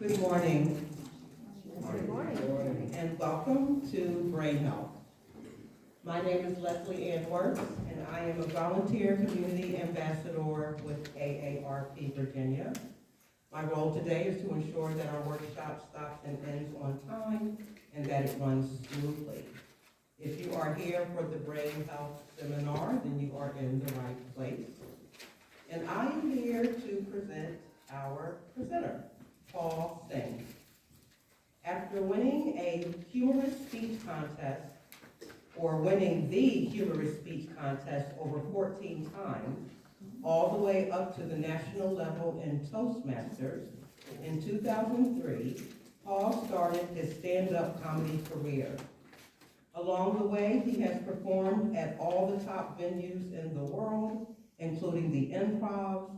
Good morning. Good morning. And welcome to Brain Health. My name is Leslie Ann Works, and I am a volunteer community ambassador with AARP Virginia. My role today is to ensure that our workshop stops and ends on time and that it runs smoothly. If you are here for the Brain Health Seminar, then you are in the right place. And I am here to present our presenter, Paul Singh. After winning a humorous speech contest, or winning the humorous speech contest over 14 times, all the way up to the national level in Toastmasters, in 2003, Paul started his stand-up comedy career. Along the way, he has performed at all the top venues in the world, including the Improv,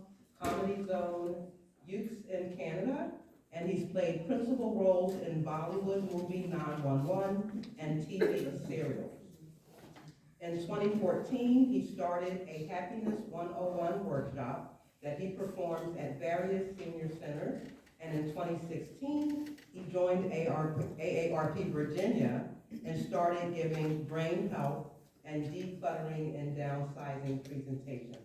Comedy Zone, Youths in Canada, and he's played principal roles in Bollywood movie 911 and TV serials. In 2014, he started a Happiness 101 workshop that he performs at various senior centers, and in 2016, he joined AARP Virginia and started giving brain health and decluttering and downsizing presentations.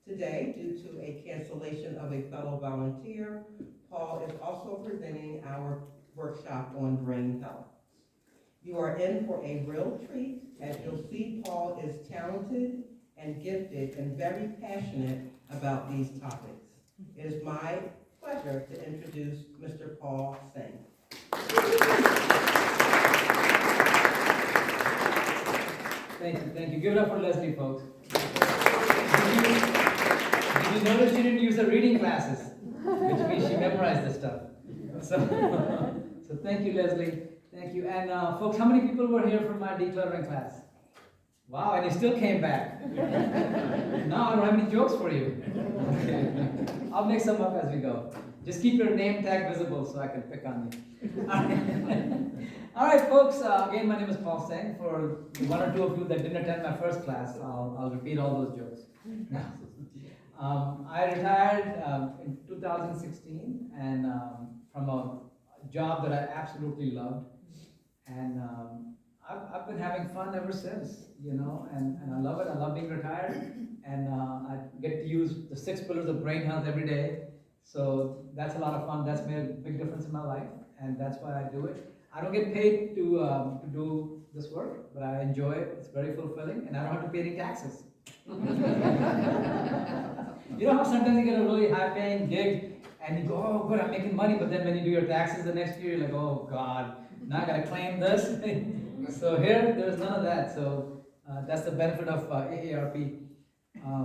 Today, due to a cancellation of a fellow volunteer, Paul is also presenting our workshop on brain health. You are in for a real treat, as you'll see Paul is talented and gifted and very passionate about these topics. It is my pleasure to introduce Mr. Paul Singh. Thank you. Give it up for Leslie, folks. Did you notice she didn't use her reading classes, which means she memorized the stuff. So thank you, Leslie. Thank you. And folks, how many people were here for my decluttering class? Wow, and you still came back. Now I don't have any jokes for you. Okay. I'll make some up as we go. Just keep your name tag visible so I can pick on you. All right, folks. Again, my name is Paul Singh. For the one or two of you that didn't attend my first class, I'll repeat all those jokes. I retired in 2016 and from a job that I absolutely loved, and I've been having fun ever since, you know, and I love it. I love being retired, and I get to use the 6 pillars of brain health every day. So that's a lot of fun. That's made a big difference in my life, and that's why I do it. I don't get paid to do this work, but I enjoy it. It's very fulfilling, and I don't have to pay any taxes. You know how sometimes you get a really high-paying gig, and you go, oh, good, I'm making money, but then when you do your taxes the next year, you're like, oh, God, now I gotta claim this. So here, there's none of that. So that's the benefit of AARP.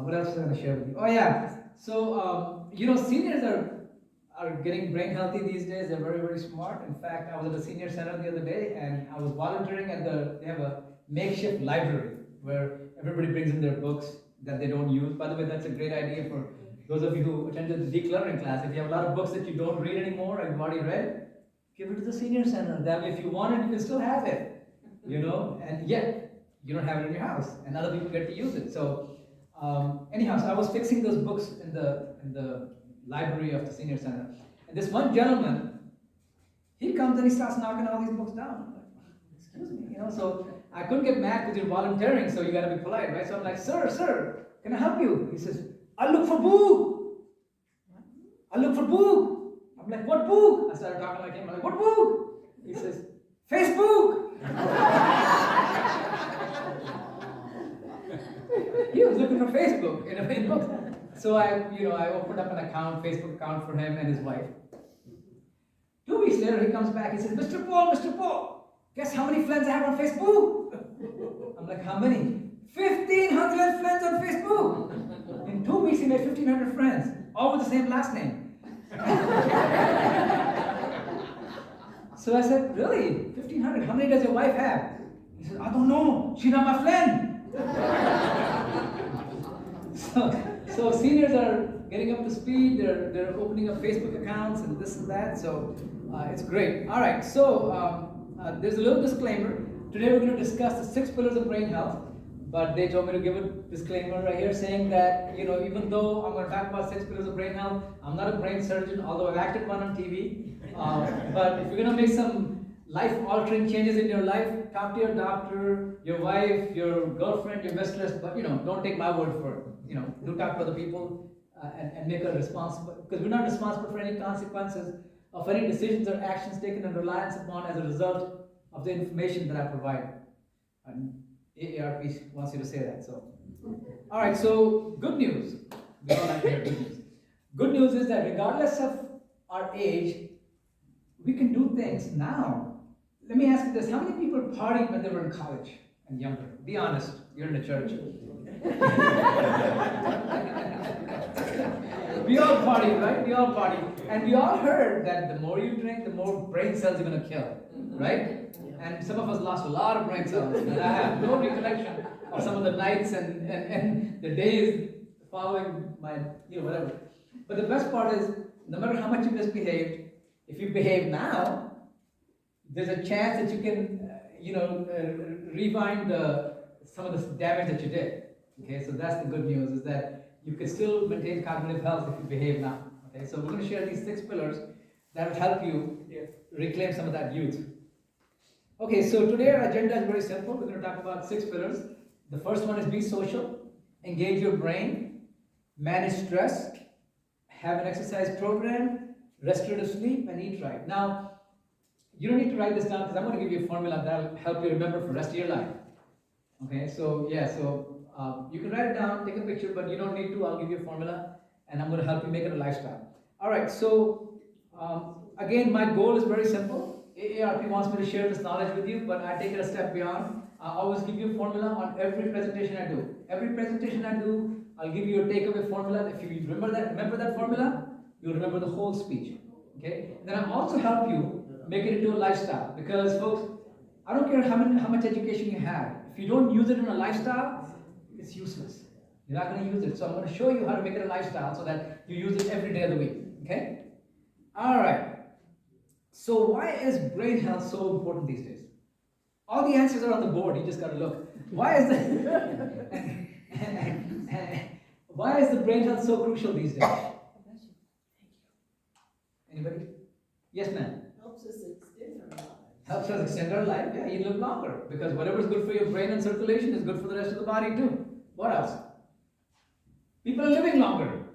What else was I gonna share with you? Oh, yeah. So, you know, seniors are getting brain healthy these days. They're very, very smart. In fact, I was at the senior center the other day, and I was volunteering at they have a makeshift library where everybody brings in their books that they don't use. By the way, that's a great idea for those of you who attended the decluttering class. If you have a lot of books that you don't read anymore and you've already read, give it to the senior center. That way, if you want it, you can still have it, you know, and yet you don't have it in your house, and other people get to use it. So anyhow, so I was fixing those books in the library of the senior center, and this one gentleman, he comes and he starts knocking all these books down. I'm like, excuse me, you know, so I couldn't get mad because you're volunteering, so you got to be polite, right? So I'm like, sir, can I help you? He says, I look for book. I look for book. I'm like, what book? I started talking like him. I'm like, what book? He says, Facebook. He was looking for Facebook in a Facebook. So I opened up an account, Facebook account for him and his wife. 2 weeks later, he comes back. He says, Mr. Paul, guess how many friends I have on Facebook? I'm like, how many? 1,500 friends on Facebook. In 2 weeks, he made 1,500 friends, all with the same last name. So I said, really? 1,500? How many does your wife have? He said, I don't know. She's not my friend. So seniors are getting up to speed. They're opening up Facebook accounts and this and that. So it's great. All right. So there's a little disclaimer. Today we're going to discuss the 6 pillars of brain health. but they told me to give a disclaimer right here saying that, even though I'm gonna talk about 6 pillars of brain health, I'm not a brain surgeon, although I've acted one on TV. But if you're gonna make some life-altering changes in your life, talk to your doctor, your wife, your girlfriend, your mistress, but don't take my word for it. Do talk to other people and make a responsible, because we're not responsible for any consequences of any decisions or actions taken in reliance upon as a result of the information that I provide. And AARP wants you to say that. So, all right. So, good news. We all like to hear good news. Good news is that regardless of our age, we can do things now. Let me ask you this: how many people partied when they were in college and younger? Be honest. You're in the church. We all party, right? We all party, and we all heard that the more you drink, the more brain cells you're gonna kill, right? And some of us lost a lot of brain cells. And I have no recollection of some of the nights and the days following my, whatever. But the best part is, no matter how much you misbehaved, if you behave now, there's a chance that you can, rewind some of the damage that you did. Okay, so that's the good news, is that you can still maintain cognitive health if you behave now. Okay, so we're going to share these 6 pillars that will help you reclaim some of that youth. Okay, so today our agenda is very simple. We're going to talk about 6 pillars. The first one is be social, engage your brain, manage stress, have an exercise program, restorative sleep, and eat right. Now, you don't need to write this down because I'm going to give you a formula that will help you remember for the rest of your life. Okay, so you can write it down, take a picture, but you don't need to. I'll give you a formula, and I'm going to help you make it a lifestyle. All right, so again, my goal is very simple. AARP wants me to share this knowledge with you, but I take it a step beyond. I always give you a formula on every presentation I do. Every presentation I do, I'll give you a takeaway formula. If you remember that formula, you'll remember the whole speech. Okay? And then I also help you make it into a lifestyle, because folks, I don't care how much education you have. If you don't use it in a lifestyle, it's useless. You're not going to use it. So I'm going to show you how to make it a lifestyle so that you use it every day of the week. Okay? All right. So why is brain health so important these days? All the answers are on the board. You just got to look. Why is the brain health so crucial these days? Anybody? Yes, ma'am. Helps us extend our lives. Helps us extend our life. Yeah, you live longer, because whatever is good for your brain and circulation is good for the rest of the body too. What else? People are living longer.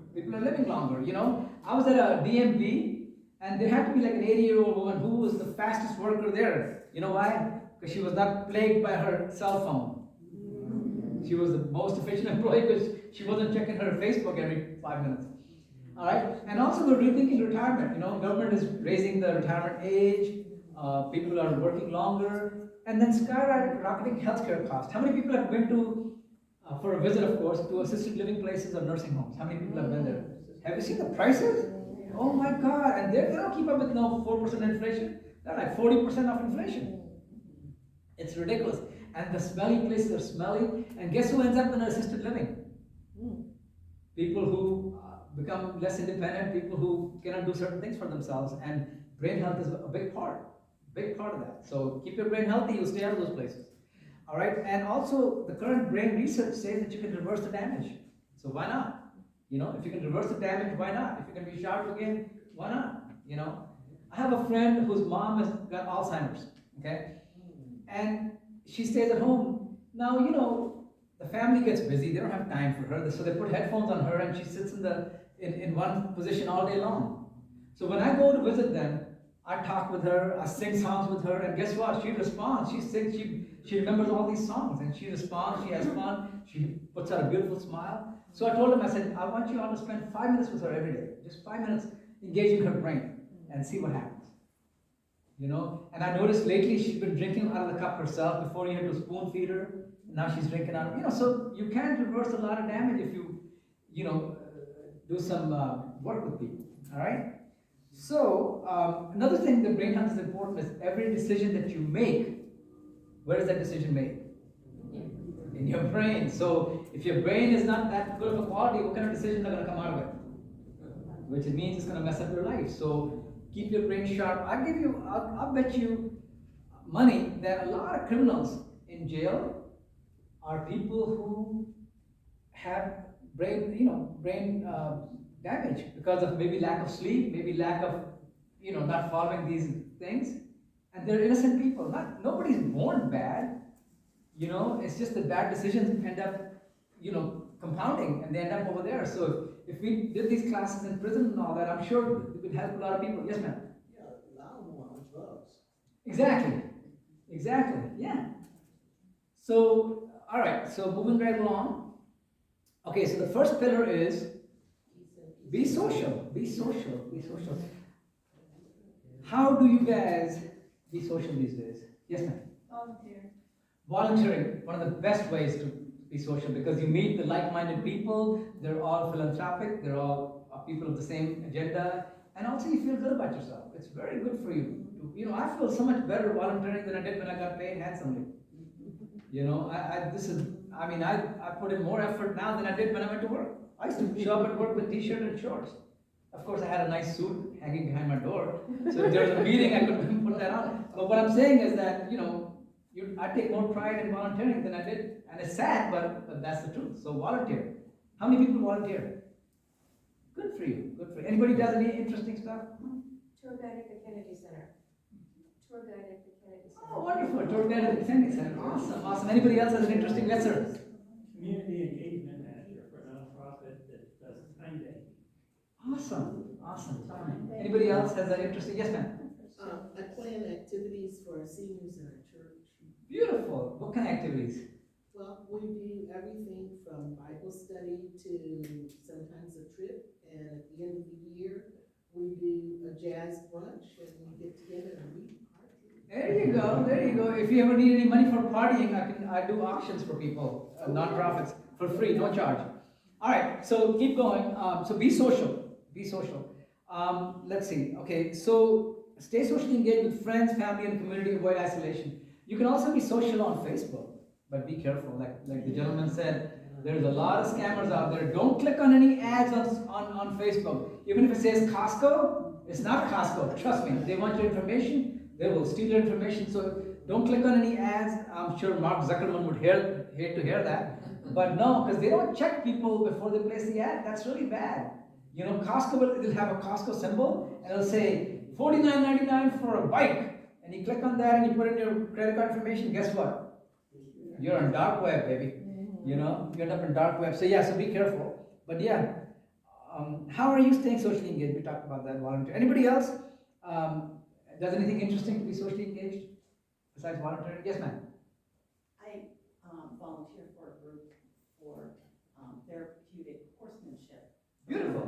I was at a DMV, and there had to be like an 80-year-old woman who was the fastest worker there. You know why? Because she was not plagued by her cell phone. She was the most efficient employee because she wasn't checking her Facebook every 5 minutes. All right, and also we're rethinking retirement. Government is raising the retirement age. People are working longer, and then skyrocketing healthcare costs. How many people have been to, for a visit, of course, to assisted living places or nursing homes? How many people have been there? Have you seen the prices? Oh my God! And they don't keep up with no 4% inflation. They're like 40% of inflation. It's ridiculous. And the smelly places are smelly. And guess who ends up in assisted living? People who become less independent, people who cannot do certain things for themselves, and brain health is a big part of that. So keep your brain healthy, you'll stay out of those places. All right, and also the current brain research says that you can reverse the damage. So why not? If you can reverse the damage, why not? If you can be sharp again, why not? I have a friend whose mom has got Alzheimer's, okay? And she stays at home. Now, the family gets busy, they don't have time for her, so they put headphones on her and she sits in one position all day long. So when I go to visit them, I talk with her, I sing songs with her, and guess what? She responds. She sings, she remembers all these songs, and she responds, she has fun, she puts out a beautiful smile. So I told him, I said, I want you all to spend 5 minutes with her every day. Just 5 minutes engaging her brain and see what happens. And I noticed lately she's been drinking out of the cup herself. Before you had to spoon feed her, now she's drinking out of, so you can reverse a lot of damage if you, do some work with people, all right? So, another thing that brain health is important is every decision that you make, where is that decision made? In your brain. So, if your brain is not that good of a quality, what kind of decisions are going to come out of it? Which means it's going to mess up your life. So, keep your brain sharp. I'll bet you money that a lot of criminals in jail are people who have brain damage because of maybe lack of sleep, maybe lack of, not following these things. And they're innocent people. Nobody's born bad. It's just that bad decisions end up, compounding, and they end up over there. So if we did these classes in prison and all that, I'm sure it would help a lot of people. Yes, ma'am. Yeah, a lot of them are on drugs. Exactly, yeah. So, all right, so moving right along. Okay, so the first pillar is be social. How do you guys be social these days? Yes, ma'am. Volunteering, one of the best ways to be social, because you meet the like-minded people, they're all philanthropic, they're all people of the same agenda, and also you feel good about yourself. It's very good for you. I feel so much better volunteering than I did when I got paid handsomely. I put in more effort now than I did when I went to work. I used to show up at work with t-shirt and shorts. Of course, I had a nice suit hanging behind my door, so if there was a meeting, I could put that on. But what I'm saying is that, I take more pride in volunteering than I did, and it's sad, but that's the truth. So volunteer. How many people volunteer? Good for you. Anybody does any interesting stuff? Tour guide at the Kennedy Center. Oh, wonderful. Tour guide at the Kennedy Center. Awesome. Anybody else has an interesting lesson? Community engagement manager for a nonprofit that does time day. Awesome. Anybody else has an interesting? Yes, ma'am. I plan activities for seniors in our church. Beautiful. What kind of activities? Well, we do everything from Bible study to sometimes a trip, and at the end of the year, we do a jazz brunch, and we get together and we party. There you go. If you ever need any money for partying, I do auctions for people, nonprofits, for free, no charge. All right, so keep going. So be social. Let's see. Okay, so stay socially engaged with friends, family, and community. Avoid isolation. You can also be social on Facebook, but be careful. Like the gentleman said, there's a lot of scammers out there. Don't click on any ads on Facebook. Even if it says Costco, it's not Costco. Trust me. If they want your information, they will steal your information. So don't click on any ads. I'm sure Mark Zuckerman would hate to hear that. But no, because they don't check people before they place the ad. That's really bad. Costco will have a Costco symbol, and it'll say $49.99 for a bike. And you click on that and you put in your credit card information, guess what? You're on dark web, baby. You end up in dark web. So so be careful. But how are you staying socially engaged? We talked about that, volunteer. Anybody else does anything interesting to be socially engaged besides volunteering? Yes, ma'am. I volunteer for a group for therapeutic horsemanship. Beautiful.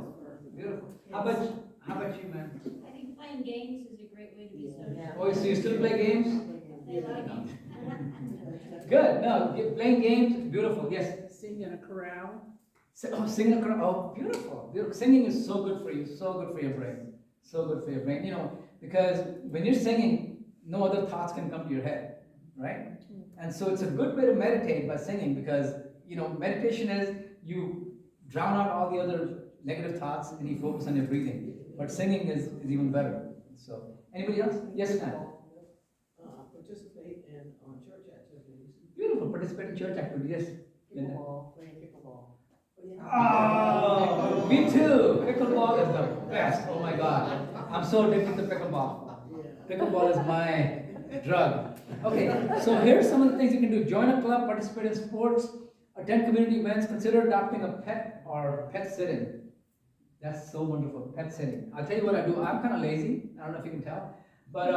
How about you, ma'am? I think playing games is a great way to be social. Oh, so you still play games? Play a lot of games. Good. No, playing games, beautiful. Yes. Sing in a chorale. Singing a chorale. Oh, beautiful. Singing is so good for you. So good for your brain. Because when you're singing, no other thoughts can come to your head, right? And so it's a good way to meditate by singing, because meditation is you drown out all the other negative thoughts and you focus on your breathing. But singing is even better. So, anybody else? Yes, ma'am. Participate in church activities. Beautiful. Participate in church activities. Yes. Playing pickleball. Oh, me too. Pickleball is the best. Oh my God. I'm so addicted to pickleball. Pickleball is my drug. Okay, so here's some of the things you can do. Join a club, participate in sports, attend community events, consider adopting a pet or pet sitting. That's so wonderful, pet sitting. I'll tell you what I do. I'm kind of lazy. I don't know if you can tell. But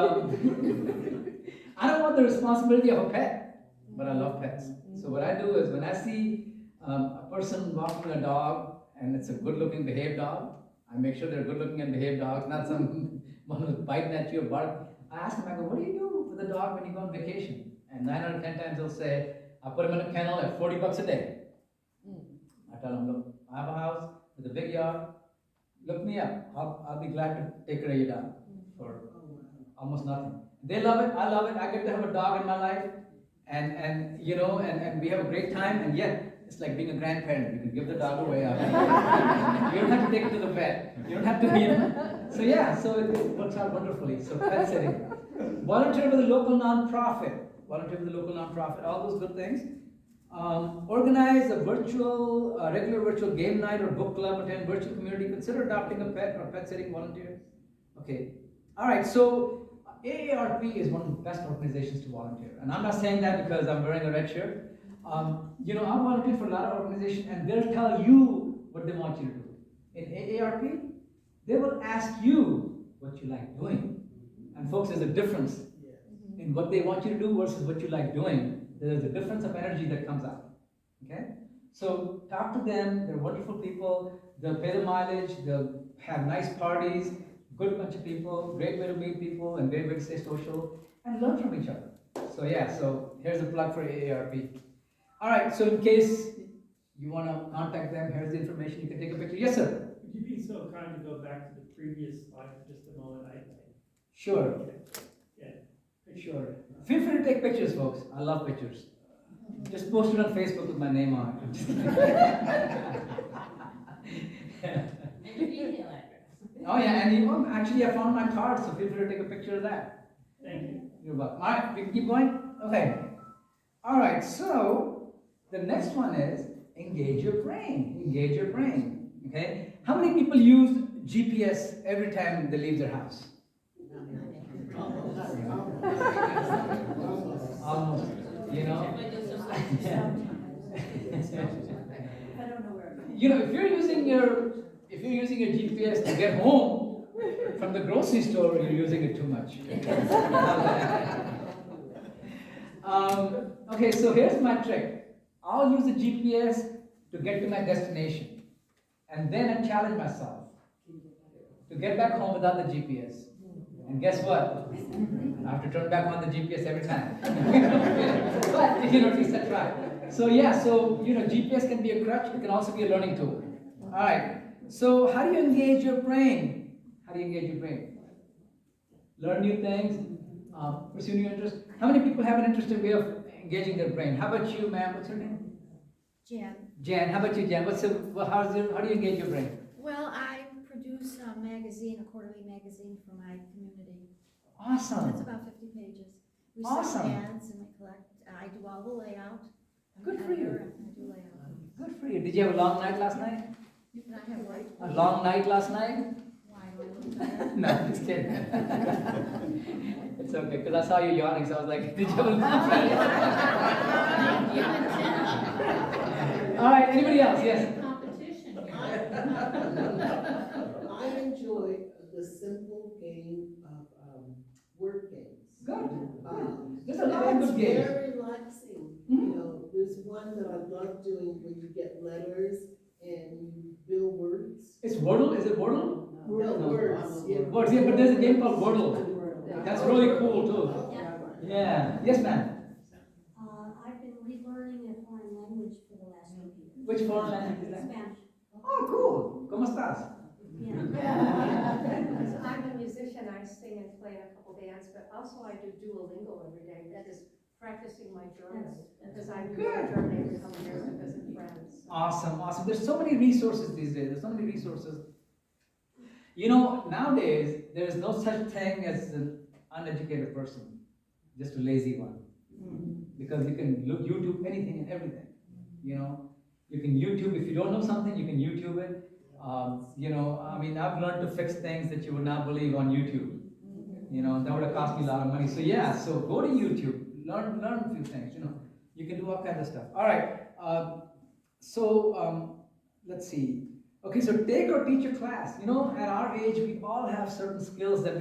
I don't want the responsibility of a pet, but I love pets. So what I do is when I see a person walking a dog and it's a good-looking behaved dog, I make sure they're good-looking and behaved dogs, not some one who's biting at you or barking. I ask them, I go, what do you do with a dog when you go on vacation? And 9 out of 10 times they'll say, I put him in a kennel at $40 a day. I tell them, look, I have a house with a big yard. Look me up. I'll be glad to take care of your dog for almost nothing. They love it. I love it. I get to have a dog in my life, and we have a great time. And yet, it's like being a grandparent. You can give the dog away. You don't have to take it to the vet. You don't have to, So it works out wonderfully. So pet sitting. Volunteer with a local nonprofit. All those good things. Organize a regular virtual game night or book club, attend virtual community, consider adopting a pet or pet sitting volunteer. Okay, all right, so AARP is one of the best organizations to volunteer. And I'm not saying that because I'm wearing a red shirt. You know, I've volunteered for a lot of organizations and they'll tell you what they want you to do. In AARP, they will ask you what you like doing. And folks, there's a difference in what they want you to do versus what you like doing. There's a difference of energy that comes out. Okay? So talk to them, they're wonderful people, they'll pay the mileage, they'll have nice parties, good bunch of people, great way to meet people, and great way to stay social, and learn from each other. So yeah, so here's a plug for AARP. All right, so in case you want to contact them, here's the information, you can take a picture. Yes, sir? Would you be so kind to go back to the previous slide for just a moment? Sure, Okay. Yeah. sure. Feel free to take pictures, folks. I love pictures. Just post it on Facebook with my name on it. And your email address. Oh yeah, and actually I found my card, so feel free to take a picture of that. Thank you. You're welcome. All right, we can keep going? Okay. All right, so the next one is engage your brain. Engage your brain. Okay? How many people use GPS every time they leave their house? Almost. You know? I don't know where I'm going. You know, if you're using your GPS to get home from the grocery store, you're using it too much. Okay, so here's my trick. I'll use the GPS to get to my destination, and then I challenge myself to get back home without the GPS. And guess what? I have to turn back on the GPS every time. But, you know, at least I try. So yeah, so, you know, GPS can be a crutch, it can also be a learning tool. All right, so how do you engage your brain? How do you engage your brain? Learn new things, pursue new interests. How many people have an interesting way of engaging their brain? How about you, ma'am? What's your name? Jan. Jan. How about you, Jan? How do you engage your brain? Well, I produce a magazine, a quarterly magazine for my community. Awesome. It's about 50 pages. We Awesome. sell ads and we collect, I do all the layout. I'm Good an for you. editor and I do layout. Good for you. Did you have a long night last night? Did I have what? A long night last night? Why, do I look tired? No, I'm just kidding. It's okay, because I saw you yawning, so I was like, did you have a long night? All right, anybody else? Yes. Competition. I enjoy the simple game of word games. Good. There's a And lot of it's good games. very relaxing. Mhm. You know, there's one that I love doing where you get letters and you build words. It's Wordle? Is it Wordle? No, words. Yeah. Words, yeah, but there's a game called Wordle. That's really cool too. Yeah. Yeah. Yes, ma'am. I've been relearning a foreign language for the last 2 years. Which foreign language is that? Spanish. Oh, cool. ¿Cómo estás? So I'm a musician, I sing and play in a couple bands, but also I do Duolingo every day. That is practicing my German, because I moved to Germany every couple years to visit friends. Awesome, awesome. There's so many resources these days. There's so many resources. You know, nowadays, there's no such thing as an uneducated person, just a lazy one. Because you can YouTube anything and everything. You know, you can YouTube, if you don't know something, you can YouTube it. You know, I mean, I've learned to fix things that you would not believe on YouTube. You know, that would have cost me a lot of money. So yeah, so go to YouTube, learn a few things, you know. You can do all kinds of stuff. All right, let's see. Okay, so take or teach a class. You know, at our age, we all have certain skills that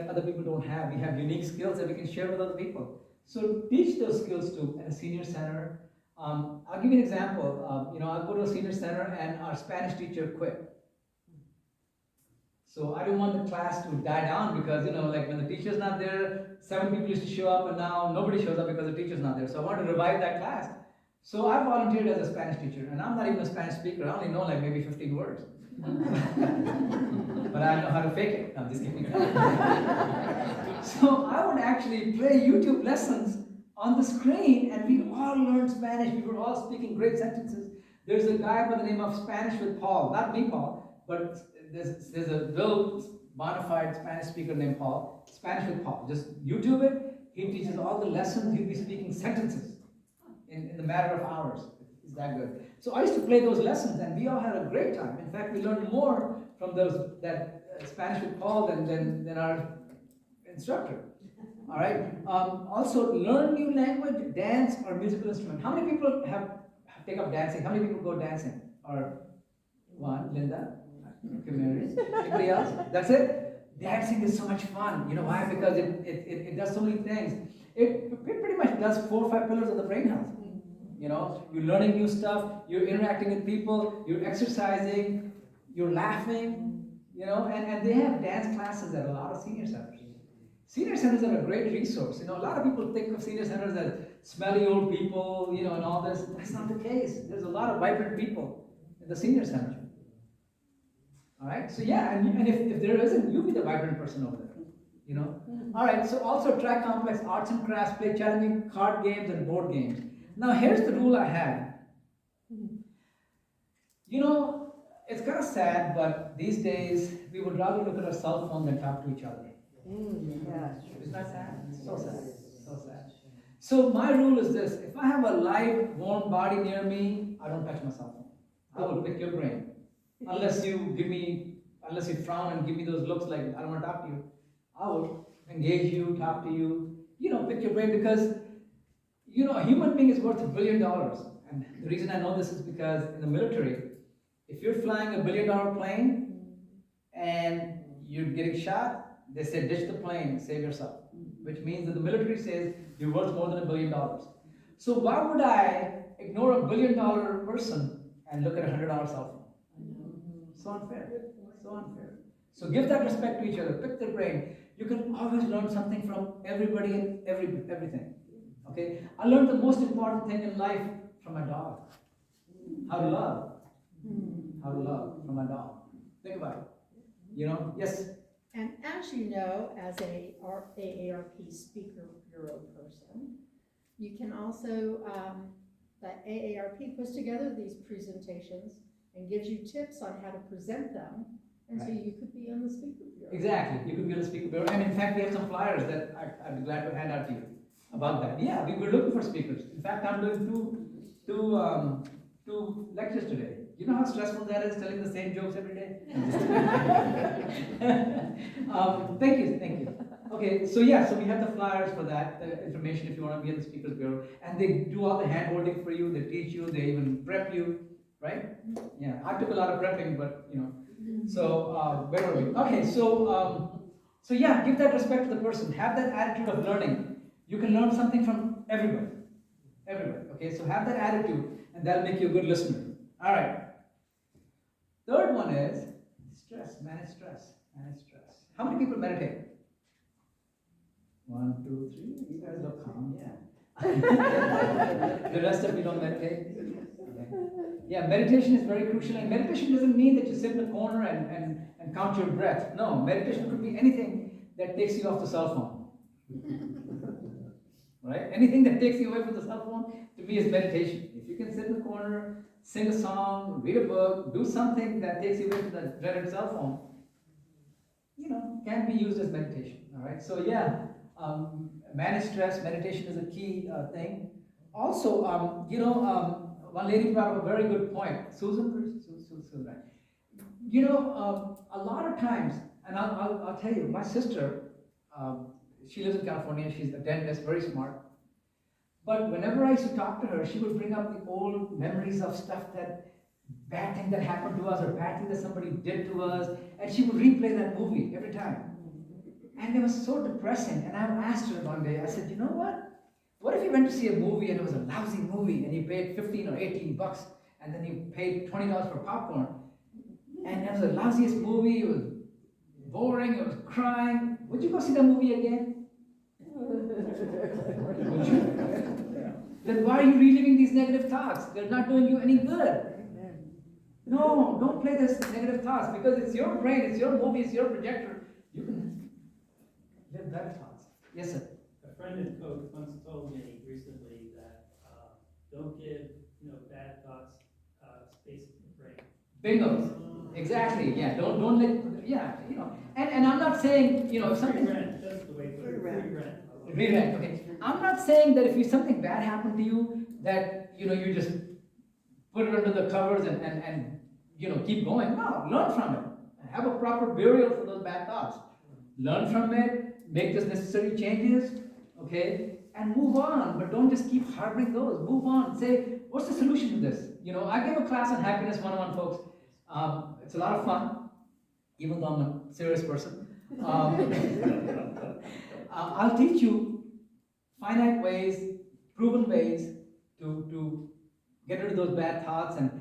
other people don't have. We have unique skills that we can share with other people. So teach those skills to a senior center. I'll give you an example. You know, I'll go to a senior center and our Spanish teacher quit. So I don't want the class to die down because, you know, like when the teacher's not there, 7 people used to show up and now nobody shows up because the teacher's not there. So I want to revive that class. So I volunteered as a Spanish teacher and I'm not even a Spanish speaker. I only know like maybe 15 words. But I know how to fake it. No, I'm just kidding. So I would actually play YouTube lessons on the screen and we all learned Spanish. We were all speaking great sentences. There's a guy by the name of Spanish with Paul, not me Paul, but there's a real bona fide Spanish speaker named Paul, Spanish with Paul. Just YouTube it. He teaches all the lessons. He'll be speaking sentences in the matter of hours. It's that good. So I used to play those lessons, and we all had a great time. In fact, we learned more from that Spanish with Paul than our instructor. All right. Also, learn new language, dance, or musical instrument. How many people have take up dancing? How many people go dancing? Or one, Linda, okay, Mary. Anybody else? That's it. Dancing is so much fun. You know why? Because it does so many things. It pretty much does 4 or 5 pillars of the brain health. You know, you're learning new stuff, you're interacting with people, you're exercising, you're laughing, you know, and they have dance classes at a lot of senior centers. Senior centers are a great resource. You know, a lot of people think of senior centers as smelly old people, you know, and all this. That's not the case. There's a lot of vibrant people in the senior center. All right, so yeah, and if there isn't, you be the vibrant person over there, you know. All right, so also try complex arts and crafts, play challenging card games and board games. Now here's the rule I have. You know, it's kind of sad, but these days we would rather look at our cell phone than talk to each other. Yeah. Isn't that sad? So sad, so sad. So my rule is this: if I have a live, warm body near me, I don't touch my cell phone. I will pick your brain. Unless you frown and give me those looks like I don't want to talk to you, I will engage you, talk to you, you know, pick your brain, because, you know, a human being is worth $1 billion. And the reason I know this is because in the military, if you're flying a $1 billion plane and you're getting shot, they say ditch the plane, save yourself, which means that the military says you're worth more than $1 billion. So why would I ignore a $1 billion person and look at a $100 cell phone? So unfair, so unfair. So give that respect to each other, pick their brain. You can always learn something from everybody and everything. Okay? I learned the most important thing in life from my dog. How to love. How to love from my dog. Think about it. You know? Yes? And as you know, as a AARP Speaker Bureau person, you can also, the AARP puts together these presentations and gives you tips on how to present them, and so Right. you could be on the Speaker Bureau. Exactly. You could be on the speaker bureau. And in fact, we have some flyers that I'd be glad to hand out to you about that. Yeah, we were looking for speakers. In fact, I'm doing two lectures today. You know how stressful that is, telling the same jokes every day? Thank you. Okay, so yeah, so we have the flyers for that, the information if you want to be in the Speakers Bureau. And they do all the hand holding for you, they teach you, they even prep you, right? Yeah, I took a lot of prepping, but you know. So, where were we? Okay, so yeah, give that respect to the person. Have that attitude of learning. You can learn something from everybody. Okay, so have that attitude, and that'll make you a good listener. All right. Third one is stress. Manage stress. How many people meditate? 1, 2, 3. You guys look calm. Yeah. The rest of you don't meditate. Yeah, meditation is very crucial, and meditation doesn't mean that you sit in a corner and count your breath. No, meditation could be anything that takes you off the cell phone. Right? Anything that takes you away from the cell phone, to me, is meditation. If you can sit in the corner, sing a song, read a book, do something that takes you away from the dreaded cell phone, you know, can be used as meditation. All right? So yeah, manage stress. Meditation is a key thing. Also, one lady brought up a very good point. Susan, right? You know, a lot of times, and I'll tell you, my sister, she lives in California, she's a dentist, very smart. But whenever I used to talk to her, she would bring up the old memories of stuff bad thing that happened to us, or bad thing that somebody did to us, and she would replay that movie every time. And it was so depressing, and I asked her one day, I said, you know what? What if you went to see a movie and it was a lousy movie and you paid 15 or 18 bucks and then you paid $20 for popcorn, and it was the lousiest movie, it was boring, it was crying, would you go see the movie again? Would you? Then why are you reliving these negative thoughts? They're not doing you any good. No, don't play this negative thoughts, because it's your brain, it's your movie, it's your projector. You can live better thoughts. Yes, sir. A friend and coach once told me recently that don't give bad thoughts space in the brain. Bingo. Exactly. Yeah. Don't let. Yeah. And I'm not saying if something. Free rent. That's the way to put it. Free rent. Free rent. Okay. I'm not saying that if something bad happened to you, that, you just put it under the covers and keep going. No, learn from it. Have a proper burial for those bad thoughts. Learn from it, make those necessary changes, okay, and move on. But don't just keep harboring those. Move on. Say, what's the solution to this? I gave a class on happiness 101, folks. It's a lot of fun, even though I'm a serious person. I'll teach you finite ways, proven ways to get rid of those bad thoughts and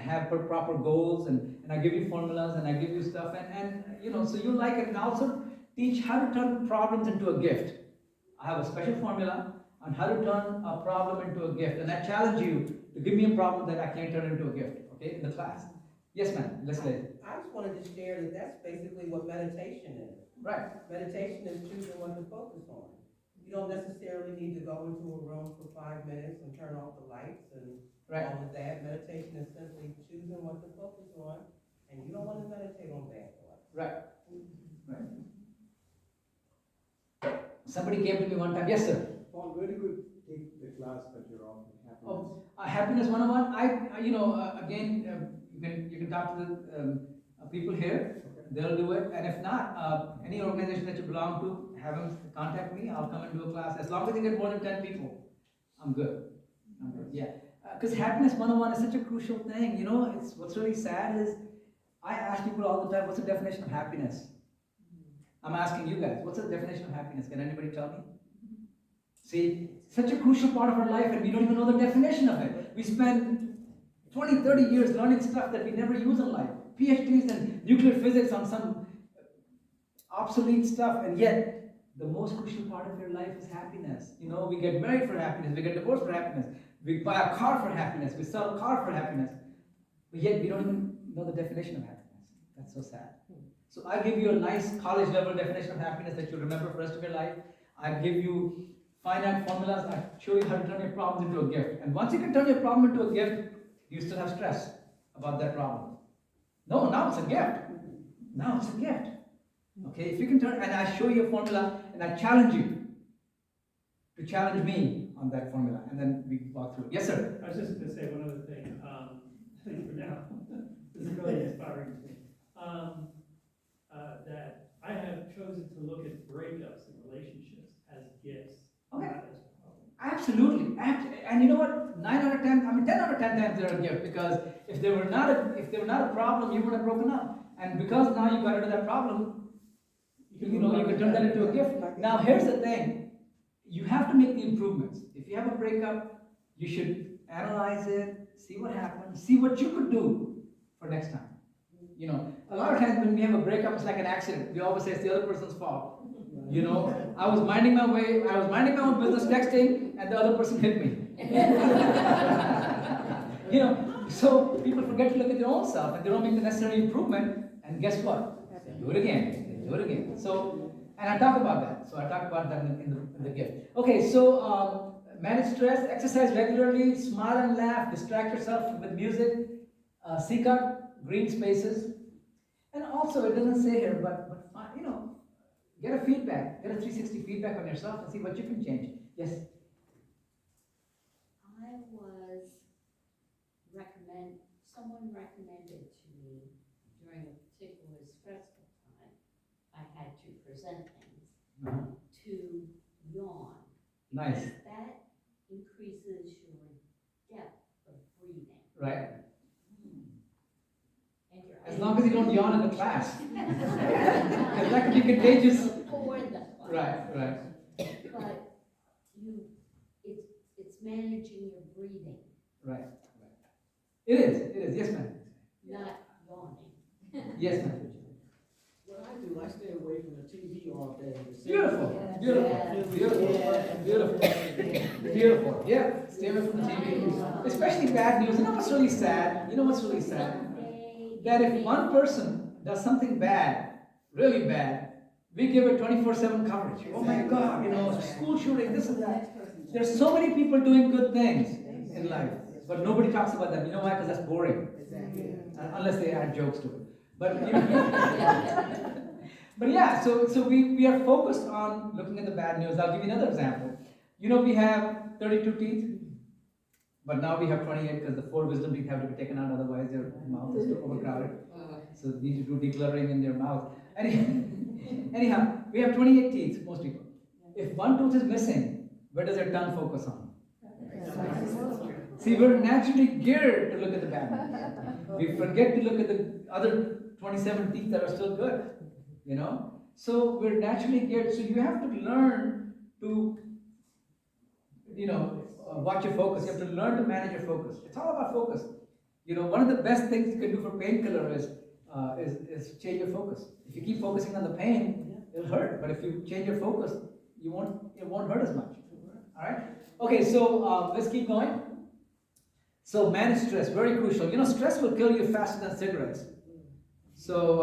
have proper goals, and I give you formulas and I give you stuff, and so you like it. And also teach how to turn problems into a gift. I have a special formula on how to turn a problem into a gift, and I challenge you to give me a problem that I can't turn into a gift, okay, in the class. Yes, ma'am, let's say. I just wanted to share that that's basically what meditation is. Right. Meditation is choosing what to focus on. You don't necessarily need to go into a room for 5 minutes and turn off the lights and Right. all of that. Meditation is simply choosing what to focus on, and you don't want to meditate on bad thoughts. Right. Right. Somebody came to me one time. Yes, sir. Paul, where do you take the class that you're offering? Happiness? Happiness 101. Again, you can talk to the people here. Okay. They'll do it. And if not, any organization that you belong to, have them contact me. I'll come and do a class. As long as you get more than 10 people, I'm good. Yeah. Because happiness 101 is such a crucial thing. It's what's really sad is I ask people all the time, what's the definition of happiness? I'm asking you guys, what's the definition of happiness? Can anybody tell me? See, such a crucial part of our life, and we don't even know the definition of it. We spend 20, 30 years learning stuff that we never use in life. PhDs in nuclear physics on some obsolete stuff, and yet the most crucial part of your life is happiness. We get married for happiness, we get divorced for happiness, we buy a car for happiness, we sell a car for happiness, but yet we don't even know the definition of happiness. That's so sad. So I give you a nice college level definition of happiness that you'll remember for the rest of your life. I give you finite formulas. I show you how to turn your problems into a gift. And once you can turn your problem into a gift, you still have stress about that problem. No, now it's a gift. Now it's a gift. Okay, if you can turn, and I show you a formula, and I challenge you to challenge me on that formula, and then we walk through it. Yes, sir. I was just gonna say one other thing, for now, this is really inspiring to me. That I have chosen to look at breakups in relationships as gifts, Okay. not as problems. Absolutely. And you know what? 9 out of 10, 10 out of 10 times they're a gift, because if they were not a problem, you would have broken up. And because now you got rid of that problem, you can turn that into a gift. Now here's the thing. You have to make the improvements. If you have a breakup, you should analyze it, see what happened, see what you could do for next time. A lot of times when we have a breakup, it's like an accident. We always say it's the other person's fault. I was minding my own business texting, and the other person hit me. So people forget to look at their own self, and they don't make the necessary improvement, and guess what? They do it again. So, and I talk about that. So I talk about that in the gift. Okay, so manage stress, exercise regularly, smile and laugh, distract yourself with music, seek out green spaces, and also it doesn't say here, but get a feedback, get a 360 feedback on yourself and see what you can change. Yes. Someone recommended to me during a particularly stressful time, I had to present things, to yawn. Nice. That increases your depth of breathing. Right. And your As long as you don't yawn in the class. Because that could be contagious. For the class. Right. But it's managing your breathing, Right. It is. Yes, ma'am. not yawning. Yes, ma'am. What I do, I stay away from the TV all day. Beautiful. Yeah, stay away from the TV. Especially bad news. You know what's really sad? That if one person does something bad, really bad, we give it 24/7 coverage. Oh my God, school shooting, this and that. There's so many people doing good things in life, but nobody talks about them. You know why? Because that's boring. Unless they add jokes to it. But but yeah, so we are focused on looking at the bad news. I'll give you another example. We have 32 teeth. But now we have 28 because the 4 wisdom teeth have to be taken out, otherwise their mouth is too overcrowded. So they need to do decluttering in their mouth. Anyhow, we have 28 teeth, most people. If one tooth is missing, where does your tongue focus on? See, we're naturally geared to look at the bad. We forget to look at the other 27 teeth that are still good, you know? So we're naturally geared. So you have to learn to, watch your focus. You have to learn to manage your focus. It's all about focus. You know, one of the best things you can do for painkiller is change your focus. If you keep focusing on the pain, it'll hurt. But if you change your focus, it won't hurt as much. All right? Okay, so let's keep going. So manage stress, very crucial. You know, stress will kill you faster than cigarettes. So,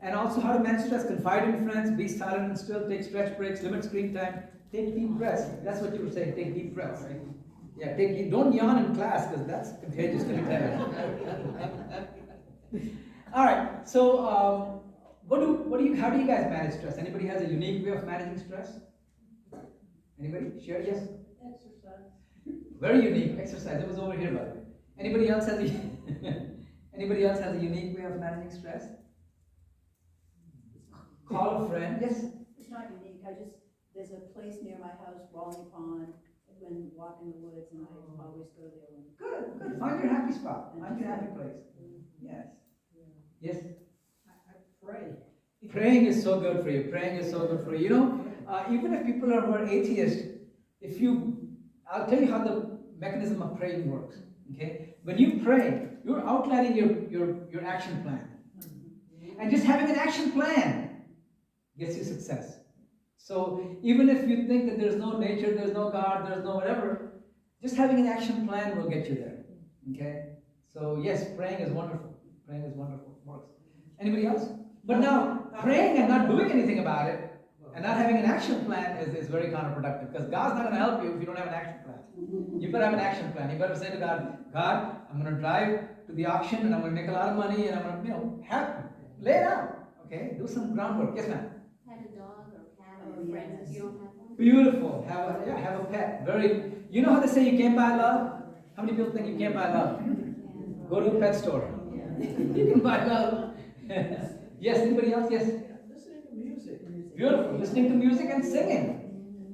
and also how to manage stress, confide in friends, be silent and still, take stretch breaks, limit screen time, take deep breaths. That's what you were saying, take deep breaths, right? Yeah, don't yawn in class, because that's contagious, let me tell you. All right, so how do you guys manage stress? Anybody has a unique way of managing stress? Anybody? Share, yes? Exercise. Very unique exercise. It was over here, by the way. Anybody else has a unique way of managing stress? Call a friend. Yes. It's not unique. There's a place near my house, Walney Pond, when walking the woods, and I always go there. Good. Find your happy spot. Find your happy place. Yes. Yes. I pray. Praying is so good for you. Praying is so good for you. You know, even if people are more atheist, I'll tell you how the mechanism of praying works. Okay? When you pray, you're outlining your action plan. And just having an action plan gets you success. So even if you think that there's no nature, there's no God, there's no whatever, just having an action plan will get you there. Okay? So yes, praying is wonderful. Praying is wonderful. Works. Anybody else? But now, praying and not doing anything about it, and not having an action plan is very counterproductive, because God's not going to help you if you don't have an action plan. You better have an action plan. You better say to God, I'm going to drive to the auction and I'm going to make a lot of money and I'm going to, lay it out. Okay? Do some groundwork. Yes, ma'am? Had a dog or cat or friend if you don't have one? Beautiful. Have a pet. You know how they say you can't buy love? How many people think you can't buy love? Go to a pet store. You can buy love. Yes, anybody else? Yes? Listening to music. Beautiful. Listening to music and singing.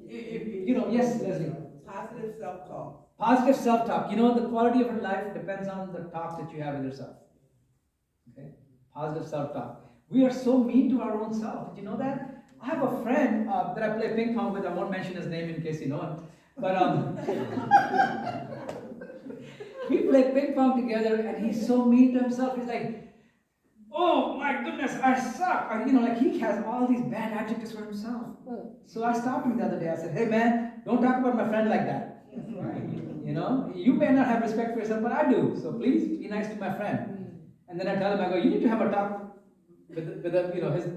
Yes, Leslie. Positive self-talk. Positive self-talk. You know, the quality of your life depends on the talk that you have with yourself. Okay? Positive self-talk. We are so mean to our own self. Did you know that? I have a friend that I play ping pong with. I won't mention his name in case you know him. But we play ping pong together and he's so mean to himself. He's like, oh my goodness, I suck. He has all these bad adjectives for himself. So I stopped him the other day. I said, hey man, don't talk about my friend like that. You may not have respect for yourself, but I do. So please be nice to my friend. And then I tell him, I go, you need to have a talk with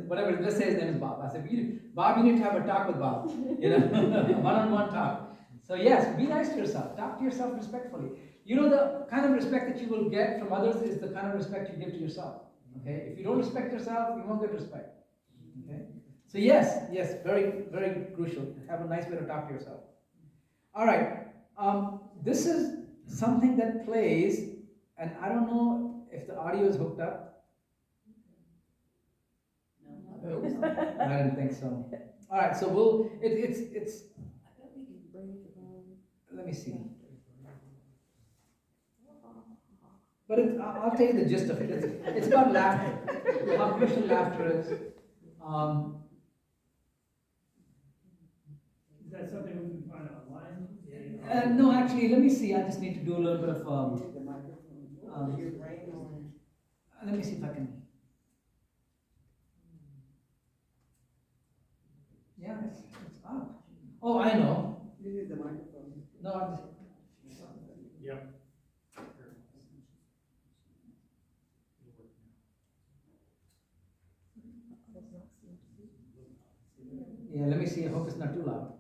whatever, let's say his name is Bob. I said, Bob, you need to have a talk with Bob. One-on-one talk. So yes, be nice to yourself. Talk to yourself respectfully. The kind of respect that you will get from others is the kind of respect you give to yourself. Okay? If you don't respect yourself, you won't get respect. Okay? So yes, very, very crucial. Have a nice way to talk to yourself. All right. This is something that plays, and I don't know if the audio is hooked up. No. I didn't think so. All right. So it's. Let me see. But I'll tell you the gist of it. It's about laughter. How crucial laughter is. Is that something we can find online? No, actually, let me see. I just need to do a little bit of. Let me see if I can. Yeah, it's up. Oh, I know. You need the microphone. No, I'm just. Yep. Yeah, let me see. I hope it's not too loud.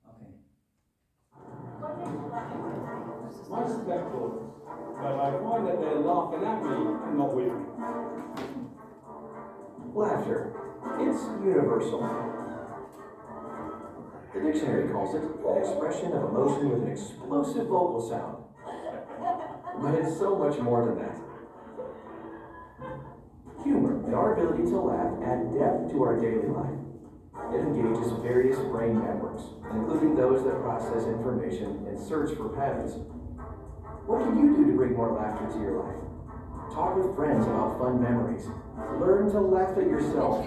Okay. Respectful, but I find that they're laughing at me and not with me. Laughter. It's universal. The dictionary calls it an expression of emotion with an explosive vocal sound. But it's so much more than that. Humor and our ability to laugh add depth to our daily life. It engages various brain networks, including those that process information and search for patterns. What can you do to bring more laughter to your life? Talk with friends about fun memories. Learn to laugh at yourself.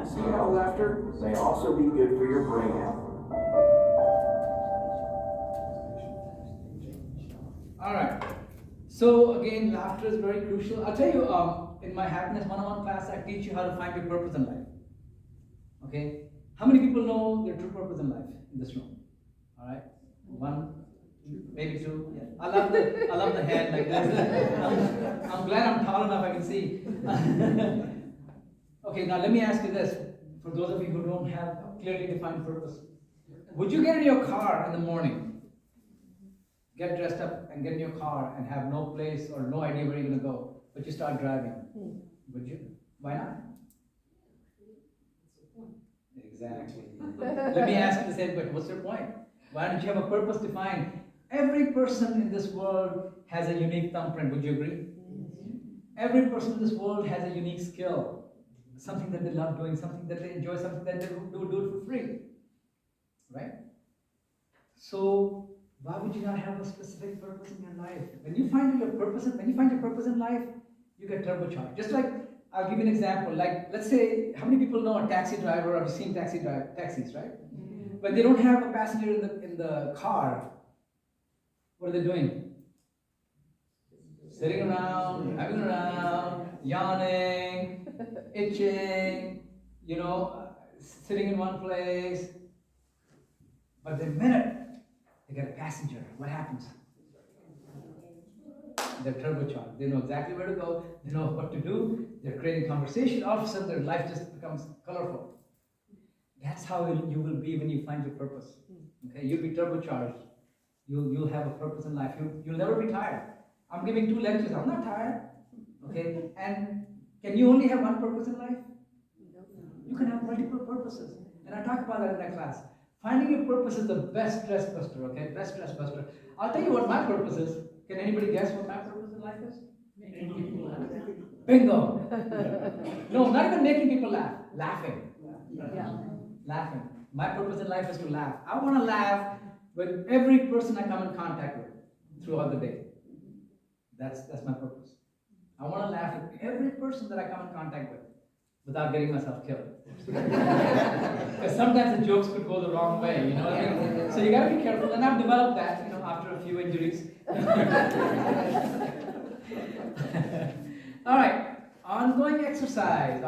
See how laughter may also be good for your brain health. All right. So again, laughter is very crucial. I'll tell you, in my happiness 101 class, I teach you how to find your purpose in life. Okay? How many people know their true purpose in life in this room? All right? One, maybe two. Yeah. I love the hand like this. I'm glad I'm tall enough I can see. Okay, now let me ask you this. For those of you who don't have a clearly defined purpose, would you get in your car in the morning, get dressed up and get in your car and have no place or no idea where you're going to go, but you start driving? Would you? Why not? Exactly. Let me ask you the same question. What's your point? Why don't you have a purpose defined? Every person in this world has a unique thumbprint. Would you agree? Every person in this world has a unique skill. Something that they love doing, something that they enjoy, something that they do it for free. Right? So, why would you not have a specific purpose in your life? When you find your purpose in life, you get turbocharged. Just like, I'll give you an example. Like, let's say, how many people know a taxi driver, or have seen taxis, right? But they don't have a passenger in the car. What are they doing? Sitting around, having around, yawning, itching, sitting in one place. But the minute they get a passenger, what happens? They're turbocharged. They know exactly where to go. They know what to do. They're creating conversation. All of a sudden, their life just becomes colorful. That's how you will be when you find your purpose. Okay, you'll be turbocharged. You'll have a purpose in life. You'll never be tired. I'm giving 2 lectures. I'm not tired. Okay, and can you only have one purpose in life? You can have multiple purposes, and I talk about that in that class. Finding your purpose is the best stress buster. Okay, best stress buster. I'll tell you what my purpose is. Can anybody guess what my purpose in life is? Bingo. No, not even making people laugh. Laughing. Laughing. My purpose in life is to laugh. I want to laugh with every person I come in contact with throughout the day. That's my purpose. I want to laugh with every person that I come in contact with without getting myself killed. Because sometimes the jokes could go the wrong way, So you got to be careful, and I've developed that, after a few injuries. All right, ongoing exercise.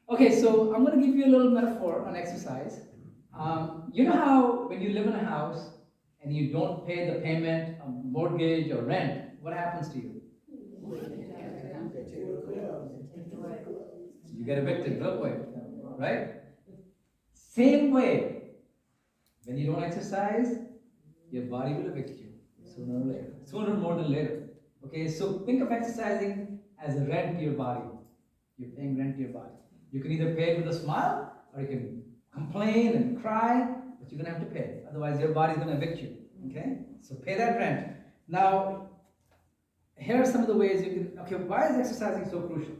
Okay, so I'm going to give you a little metaphor on exercise. You know how when you live in a house and you don't pay the payment, a mortgage or rent, what happens to you? You get evicted real quick, right? Same way, when you don't exercise, your body will evict you sooner or later. Sooner more than later. Okay, so think of exercising as a rent to your body. You're paying rent to your body. You can either pay it with a smile, or you can complain and cry, but you're going to have to pay. Otherwise, your body's going to evict you. Okay, so pay that rent. Now, here are some of the ways you can. Okay, why is exercising so crucial?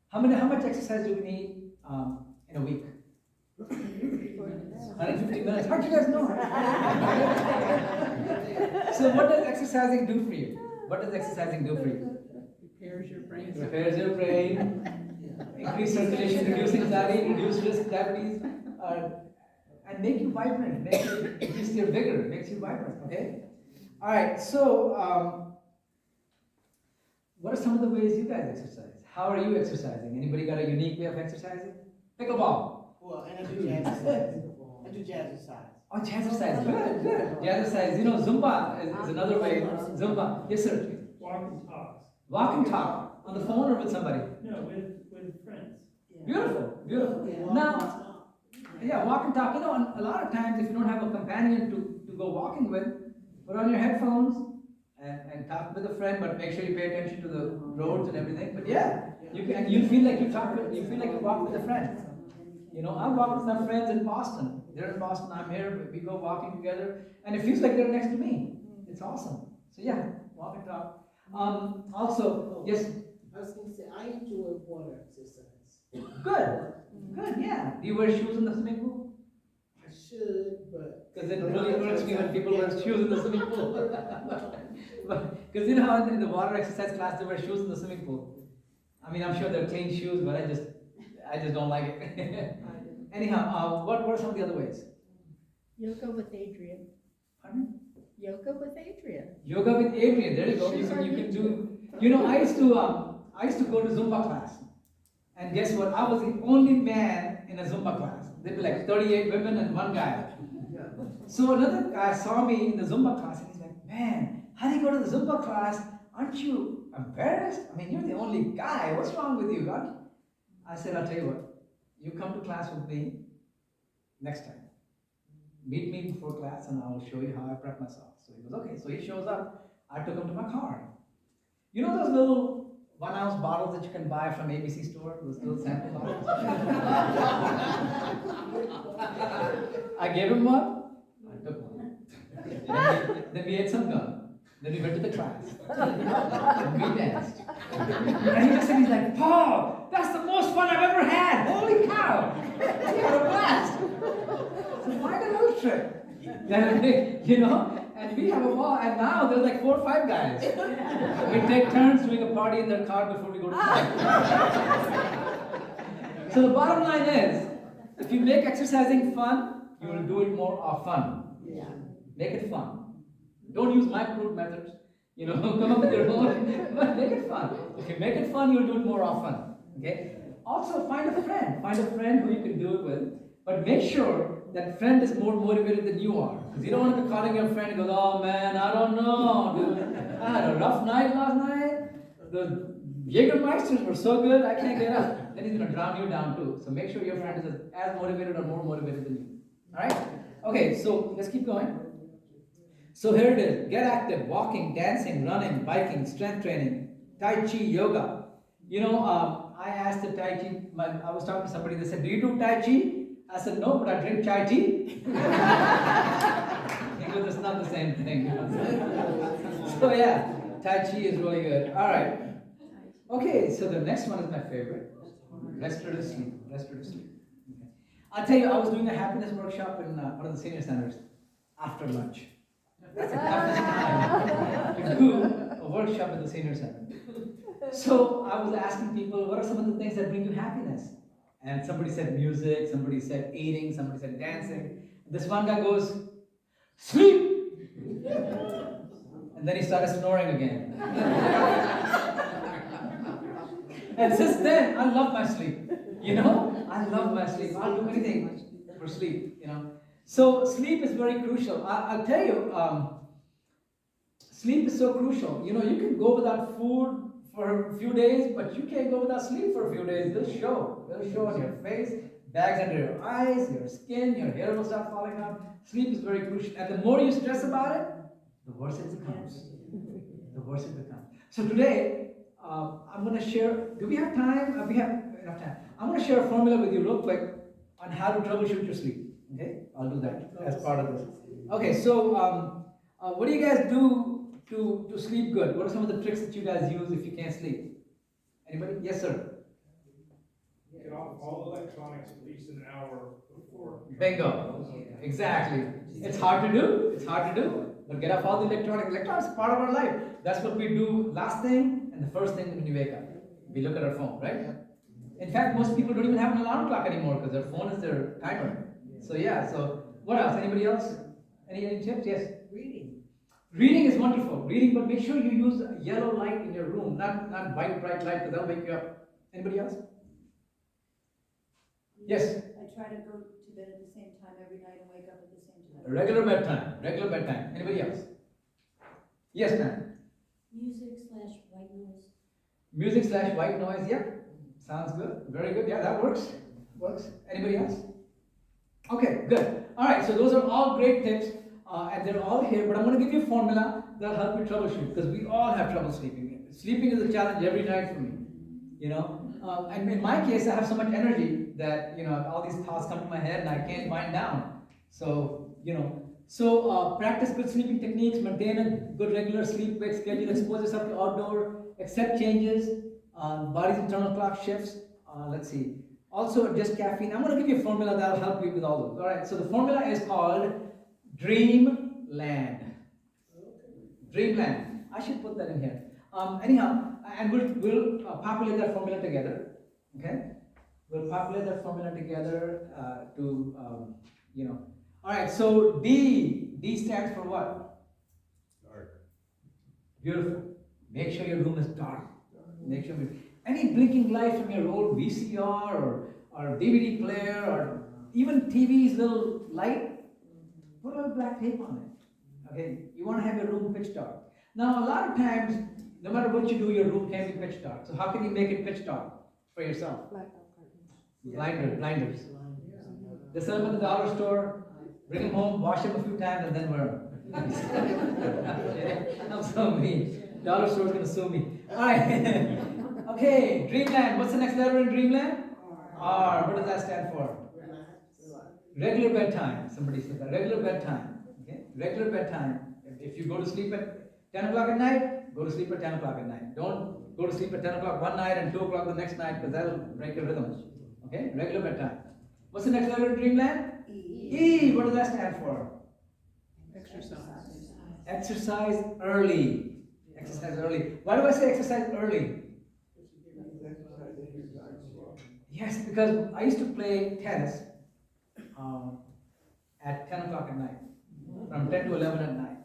How much exercise do we need in a week? 150 minutes. How'd you guys know? So what does exercising do for you? Repairs your brain. Repairs your brain, increase circulation, reduce anxiety, reduce risk diabetes, and make you vibrant, increase your vigor, makes you vibrant, okay? All right, so what are some of the ways you guys exercise? How are you exercising? Anybody got a unique way of exercising? Pickleball. Well, and I do jazzercise. Oh, jazzercise, good. Jazzercise, Zumba is another way. Zumba, yes sir. Walk and talk on the phone or with somebody? No, with friends. Beautiful. Yeah. Now, walk and talk. And a lot of times if you don't have a companion to go walking with, put on your headphones and talk with a friend, but make sure you pay attention to the roads and everything. But you feel like you walk with a friend. You know, I walk with my friends in Boston. They're in Boston, I'm here, we go walking together, and it feels like they're next to me. It's awesome. So yeah, walk and talk. Also, yes, I was gonna say, I enjoy water exercise. good, good, yeah. Do you wear shoes in the swimming pool? I should, but. Because it really hurts me when people wear shoes in the swimming pool. Because you know how in the water exercise class they wear shoes in the swimming pool. I mean, I'm sure they're clean shoes, but I just don't like it. Anyhow, what were some of the other ways? Yoga with Adrian. Pardon? Yoga with Adrian. Yoga with Adrian. There you go. You can do. You know, I used to go to Zumba class, and guess what? I was the only man in a Zumba class. There'd be like 38 women and one guy. So another guy saw me in the Zumba class, and he's like, "Man, how do you go to the Zumba class? Aren't you embarrassed? I mean, you're the only guy. What's wrong with you, God?" I said, "I'll tell you what. You come to class with me next time. Meet me before class and I'll show you how I prep myself." So he goes, "Okay." So he shows up. I took him to my car. You know those little 1 ounce bottles that you can buy from ABC store? Those little sample bottles? I gave him one. I took one. Then we ate some gum. Then we went to the class. And we danced. And he just said, he's like, "Paul, that's the most fun I've ever had. Holy cow. We had a blast." So find a little trick. Then, you know, and we have a ball, and now there's like 4 or 5 guys. We take turns doing a party in their car before we go to class. So the bottom line is, if you make exercising fun, you will do it more often. Yeah. Make it fun. Don't use my crude methods. You know, come up with your own, but make it fun. If you make it fun, you'll do it more often. Okay? Also, find a friend. Find a friend who you can do it with, but make sure that friend is more motivated than you are. Because you don't want to be calling your friend and go, "Oh man, I don't know, dude. I had a rough night last night. The Jägermeisters were so good, I can't get up." Then he's going to drown you down too. So make sure your friend is as motivated or more motivated than you. Alright? Okay, so let's keep going. So here it is. Get active. Walking, dancing, running, biking, strength training, Tai Chi, yoga. You know, I asked the Tai Chi, I was talking to somebody, they said, "Do you do Tai Chi?" I said, "No, but I drink chai tea." Because it's not the same thing. So yeah, Tai Chi is really good. Alright. Okay, so the next one is my favorite. Restorative sleep. Restorative sleep. Okay. I'll tell you, I was doing a happiness workshop in one of the senior centers after lunch. That's the toughest time to do a workshop at the senior center. So I was asking people, what are some of the things that bring you happiness? And somebody said music, somebody said eating, somebody said dancing. This one guy goes, "Sleep!" And then he started snoring again. And since then, I love my sleep. You know, I love my sleep. I'll do anything for sleep, you know. So sleep is very crucial. I'll tell you, sleep is so crucial. You know, you can go without food for a few days, but you can't go without sleep for a few days. It'll show. It'll show on your face, bags under your eyes, your skin, your hair will start falling out. Sleep is very crucial. And the more you stress about it, the worse it becomes. The worse it becomes. So today, I'm going to share, do we have time? We have enough time. I'm going to share a formula with you real quick on how to troubleshoot your sleep. Okay? I'll do that as part of this. Okay, so what do you guys do to sleep good? What are some of the tricks that you guys use if you can't sleep? Anybody? Yes, sir. Get off all electronics at least an hour before. Bingo. Exactly. It's hard to do. It's hard to do. But get off all the electronics. Electronics is part of our life. That's what we do last thing and the first thing when you wake up. We look at our phone, right? In fact, most people don't even have an alarm clock anymore because their phone is their timer. So yeah, so what else? Anybody else? Any tips? Yes? Reading. Reading is wonderful. Reading, but make sure you use yellow light in your room, not white bright light because that'll wake you up. Anybody else? Yes? I try to go to bed at the same time every night and wake up at the same time. Regular bedtime. Regular bedtime. Anybody else? Yes, ma'am. Music/white noise. Music/white noise, yeah. Sounds good. Very good. Yeah, that works. Works. Anybody else? Okay, good. Alright, so those are all great tips, and they're all here, but I'm going to give you a formula that'll help you troubleshoot, because we all have trouble sleeping. Sleeping is a challenge every night for me, you know. And in my case, I have so much energy that, all these thoughts come to my head and I can't wind down. So, practice good sleeping techniques, maintain a good regular sleep wake schedule, expose yourself to outdoor, accept changes, body's internal clock shifts. Let's see. Also adjust caffeine. I'm going to give you a formula that'll help you with all those. All right. So the formula is called Dreamland. Dreamland. I should put that in here. Anyhow, and we'll populate that formula together. Okay. We'll populate that formula together All right. So D stands for what? Dark. Beautiful. Make sure your room is dark. Make sure any blinking light from your old VCR or DVD player or even TV's little light, put a little black tape on it. Okay, you want to have your room pitch dark. Now, a lot of times, no matter what you do, your room can be pitch dark. So how can you make it pitch dark for yourself? Blinders. They sell them at the dollar store. Bring them home, wash them a few times, and then wear them. I'm so mean. Dollar store's gonna sue me. All right. Okay, Dreamland. What's the next letter in Dreamland? R. What does that stand for? Regular bedtime. Somebody said that. Regular bedtime. Okay. Regular bedtime. If you go to sleep at 10 o'clock at night, go to sleep at 10 o'clock at night. Don't go to sleep at 10 o'clock one night and 2 o'clock the next night, because that'll break your rhythm. Okay. Regular bedtime. What's the next letter in Dreamland? E. What does that stand for? Exercise early. Exercise early. Why do I say exercise early? Yes, because I used to play tennis at 10 o'clock at night, from 10 to 11 at night.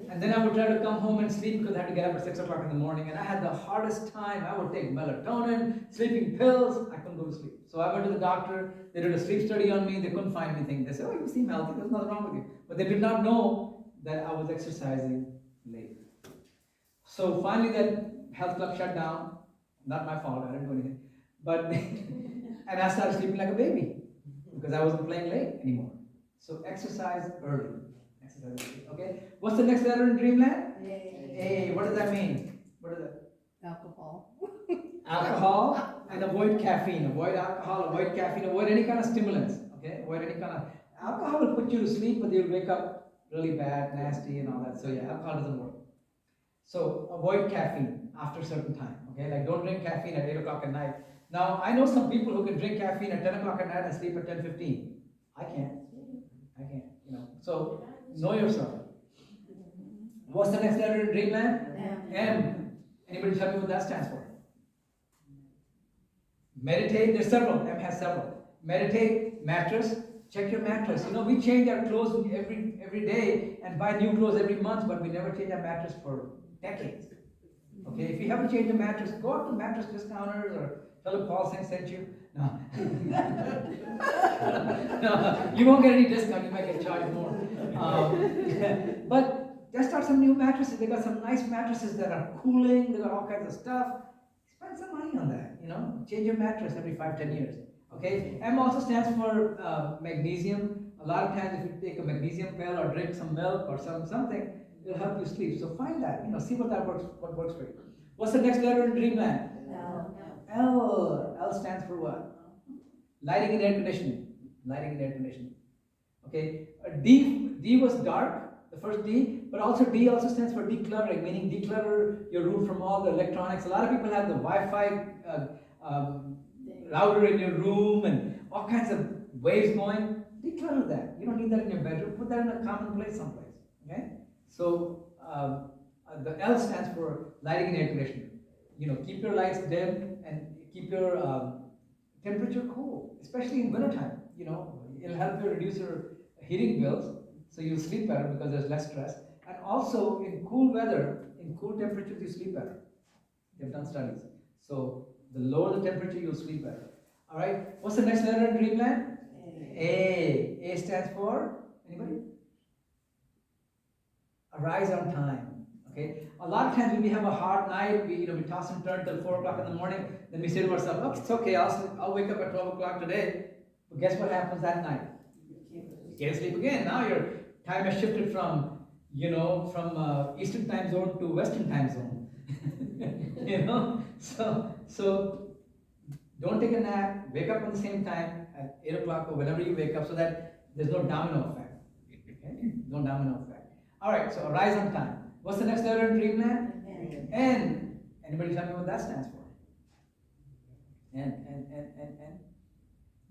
And then I would try to come home and sleep because I had to get up at 6 o'clock in the morning, and I had the hardest time. I would take melatonin, sleeping pills, I couldn't go to sleep. So I went to the doctor, they did a sleep study on me, they couldn't find anything. They said, oh, you seem healthy, there's nothing wrong with you. But they did not know that I was exercising late. So finally that health club shut down. Not my fault, I didn't do anything. But, and I started sleeping like a baby because I wasn't playing late anymore. So exercise early. Exercise early. Okay? What's the next letter in Dreamland? A. What does that mean? What is that? Alcohol. Alcohol, and avoid caffeine. Avoid alcohol, avoid caffeine, avoid any kind of stimulants. Okay? Avoid any kind of... Alcohol will put you to sleep, but you'll wake up really bad, nasty, and all that. So yeah, alcohol doesn't work. So avoid caffeine after a certain time. Okay? Like don't drink caffeine at 8 o'clock at night. Now, I know some people who can drink caffeine at 10 o'clock at night and sleep at 10:15. I can't. So, know yourself. What's the next letter in Dreamland? M. Anybody tell me what that stands for? Meditate. There's several. M has several. Meditate, mattress. Check your mattress. We change our clothes every day and buy new clothes every month, but we never change our mattress for decades. Okay, if you haven't changed a mattress, go up to mattress discounters or tell them Paul sent you. No. No, you won't get any discount, you might get charged more. But test out some new mattresses. They got some nice mattresses that are cooling, they got all kinds of stuff. Spend some money on that, Change your mattress every 5-10 years. Okay? M also stands for magnesium. A lot of times if you take a magnesium pill or drink some milk or something, it'll help you sleep. So find that, see what works for you. What's the next letter in Dreamland? L. L stands for what? Lighting and air conditioning. Lighting and air conditioning. Okay. D was dark, the first D, but also D also stands for decluttering, meaning declutter your room from all the electronics. A lot of people have the Wi-Fi router in your room and all kinds of waves going. Declutter that. You don't need that in your bedroom. Put that in a common place someplace. Okay. So the L stands for lighting and air conditioning. Keep your lights dim and keep your temperature cool, especially in wintertime. It'll help you reduce your heating bills, so you'll sleep better because there's less stress. And also, in cool weather, in cool temperatures, you sleep better. They've done studies. So the lower the temperature, you'll sleep better. All right. What's the next letter in Dreamland? A. A stands for anybody? Arise on time. Okay. A lot of times when we have a hard night, we toss and turn till 4 o'clock in the morning. Then we say to ourselves, "Oh, it's okay. I'll wake up at 12 o'clock today." But guess what happens that night? You can't sleep again. Now your time has shifted from Eastern time zone to Western time zone. So Don't take a nap, wake up at the same time at 8 o'clock or whenever you wake up so that there's no domino effect. Okay? No domino effect. Alright, so arise on time. What's the next letter in Dreamland? N. Anybody tell me what that stands for? N.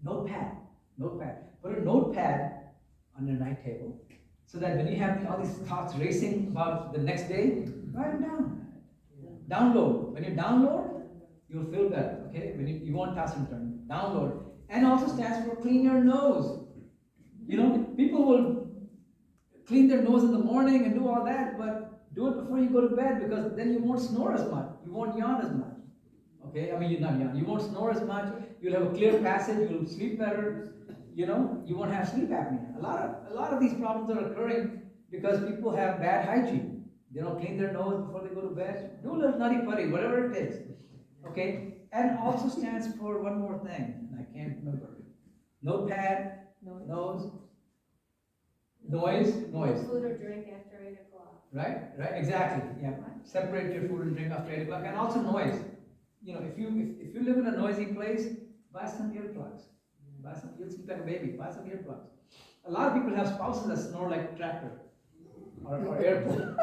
Notepad. Notepad. Put a notepad on your night table so that when you have all these thoughts racing about the next day, write them down. Download. When you download, you'll feel better. Okay? When you won't toss and turn. Download. N also stands for clean your nose. You know, people will clean their nose in the morning and do all that, but do it before you go to bed because then you won't snore as much. You won't yawn as much. Okay? I mean, you not yawn. You won't snore as much. You'll have a clear passage. You'll sleep better. You know, you won't have sleep apnea. A lot of these problems are occurring because people have bad hygiene. They don't clean their nose before they go to bed. Do a little nutty putty, whatever it takes. Okay? And also stands for one more thing, and I can't remember. Notepad, nose, noise. Food or drink after 8 o'clock. Right, exactly, yeah. Separate your food and drink after 8 o'clock, and also noise. You know, if you live in a noisy place, buy some earplugs. You'll sleep like a baby, buy some earplugs. A lot of people have spouses that snore like a tractor or airport.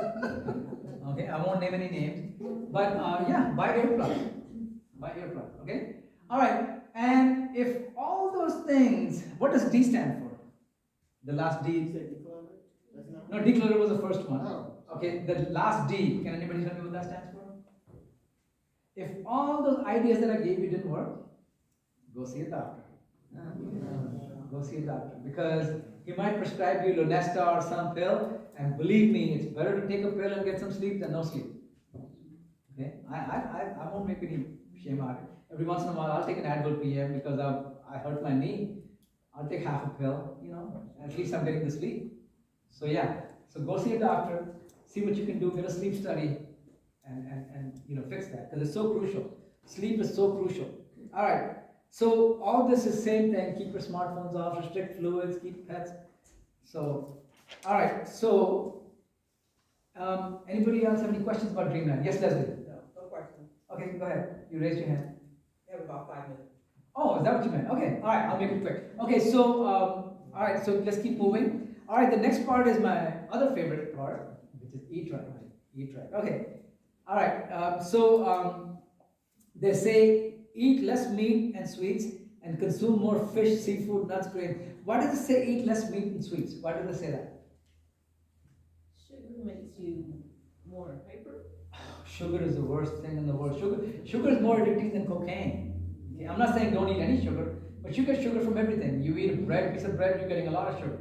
Okay, I won't name any names, but yeah, buy earplugs. Okay? Alright, and if all those things, what does D stand for? The last D. No, declutter was the first one. Okay, the last D, can anybody tell me what that stands for? If all those ideas that I gave you didn't work, go see a doctor. Go see a doctor, because he might prescribe you Lunesta or some pill, and believe me, it's better to take a pill and get some sleep than no sleep. Okay, I won't make any shame out of it. Every once in a while, I'll take an Advil PM because I hurt my knee. I'll take half a pill, you know, at least I'm getting the sleep. So yeah, so go see a doctor, see what you can do, get a sleep study, and you know, fix that, because it's so crucial. Sleep is so crucial. All right, so all this is same thing. Keep your smartphones off, restrict fluids, keep pets. So, all right, so anybody else have any questions about Dreamland? Yes, Leslie. No questions. Okay, go ahead. You raised your hand. We have about 5 minutes. Oh, is that what you meant? Okay, all right, I'll make it quick. Okay, so, all right, so let's keep moving. All right, the next part is my other favorite part, which is eat right. Eat right. Okay, all right, they say eat less meat and sweets and consume more fish, seafood, nuts, grains. Why does it say eat less meat and sweets? Why do they say that? Sugar makes you more hyper. Sugar is the worst thing in the world. Sugar is more addicting than cocaine. Okay, I'm not saying don't eat any sugar, but you get sugar from everything. You eat a piece of bread, you're getting a lot of sugar.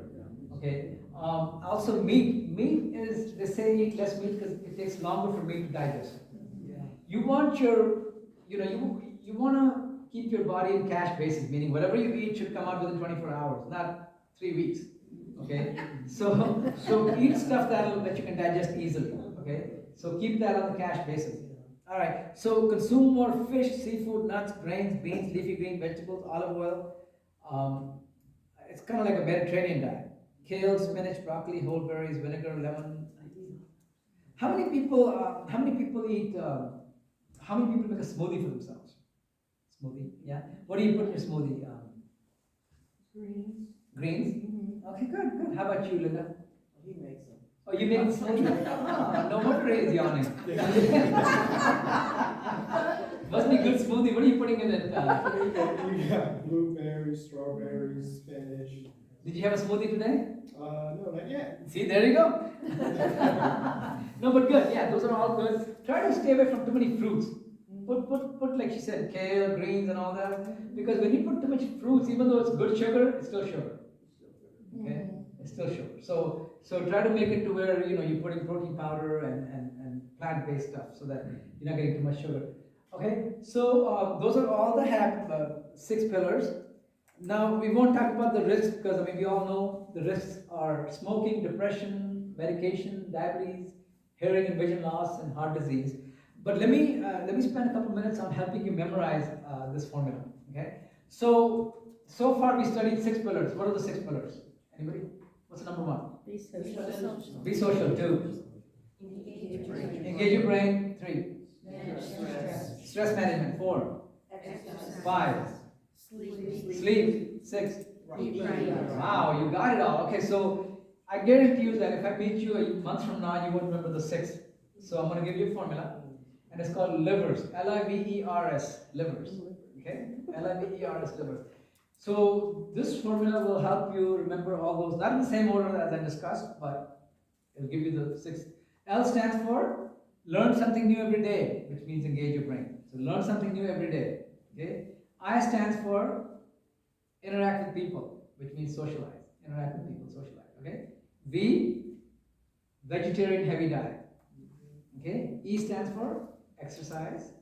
Okay. Also meat. Meat is, they say eat less meat because it takes longer for meat to digest. You want your, you want to keep your body in cash basis, meaning whatever you eat should come out within 24 hours, not 3 weeks. Okay. So eat stuff that you can digest easily. Okay. So keep that on the cash basis. All right. So consume more fish, seafood, nuts, grains, beans, leafy green vegetables, olive oil. It's kind of like a Mediterranean diet. Kale, spinach, broccoli, whole berries, vinegar, lemon. How many people eat? How many people make a smoothie for themselves? Smoothie, yeah. What do you put in your smoothie? Greens. Greens. Mm-hmm. Okay, good. How about you, Linda? He makes them. Oh, you make smoothie? No wonder he's yawning. Must be good smoothie. What are you putting in it? You got blueberries, strawberries, spinach. Did you have a smoothie today? No, not yet. See, there you go. No, but good. Yeah, those are all good. Try to stay away from too many fruits. Put like she said, kale, greens, and all that. Because when you put too much fruits, even though it's good sugar, it's still sugar. Okay, it's still sugar. So try to make it to where you put in protein powder and plant-based stuff, so that you're not getting too much sugar. Okay, so those are all the 6 pillars. Now, we won't talk about the risks because we all know the risks are smoking, depression, medication, diabetes, hearing and vision loss, and heart disease. But let me spend a couple minutes on helping you memorize this formula. Okay. So far we studied 6 pillars. What are the 6 pillars? Anybody? What's number 1? Be social. Be social. 2. Engage your brain. 3. Stress management. 4. 5. Sleep. 6. Wow, you got it all. Okay, so I guarantee you that if I meet you a month from now, you won't remember the 6. So I'm going to give you a formula, and it's called livers. Livers. Livers. Okay? Livers. Livers. So this formula will help you remember all those, not in the same order as I discussed, but it'll give you the 6. L stands for learn something new every day, which means engage your brain. So learn something new every day. Okay? I stands for interact with people, which means socialize. Interact with people, socialize. Okay? V, vegetarian heavy diet. Okay? E stands for exercise.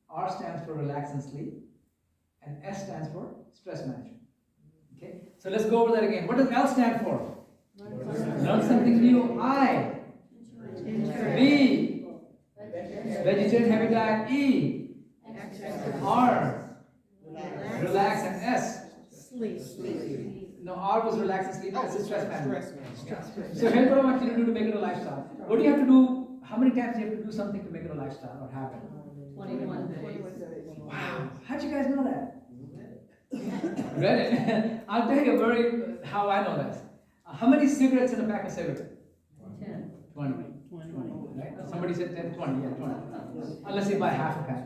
R stands for relax and sleep. And S stands for stress management. Okay? So let's go over that again. What does L stand for? Learn something new. I. V, vegetarian heavy diet. E, R, relax, and S. Sleep. No, R was relax and sleep. S is stress management. So here's what I want you to do to make it a lifestyle. What do you have to do? How many times do you have to do something to make it a lifestyle or habit? 21 days. Wow, how'd you guys know that? Read it. I'll tell you how I know this. How many cigarettes in a pack of cigarettes? 10. 20. Right? Somebody said 10, 20, yeah, 20. Unless you buy half a pack.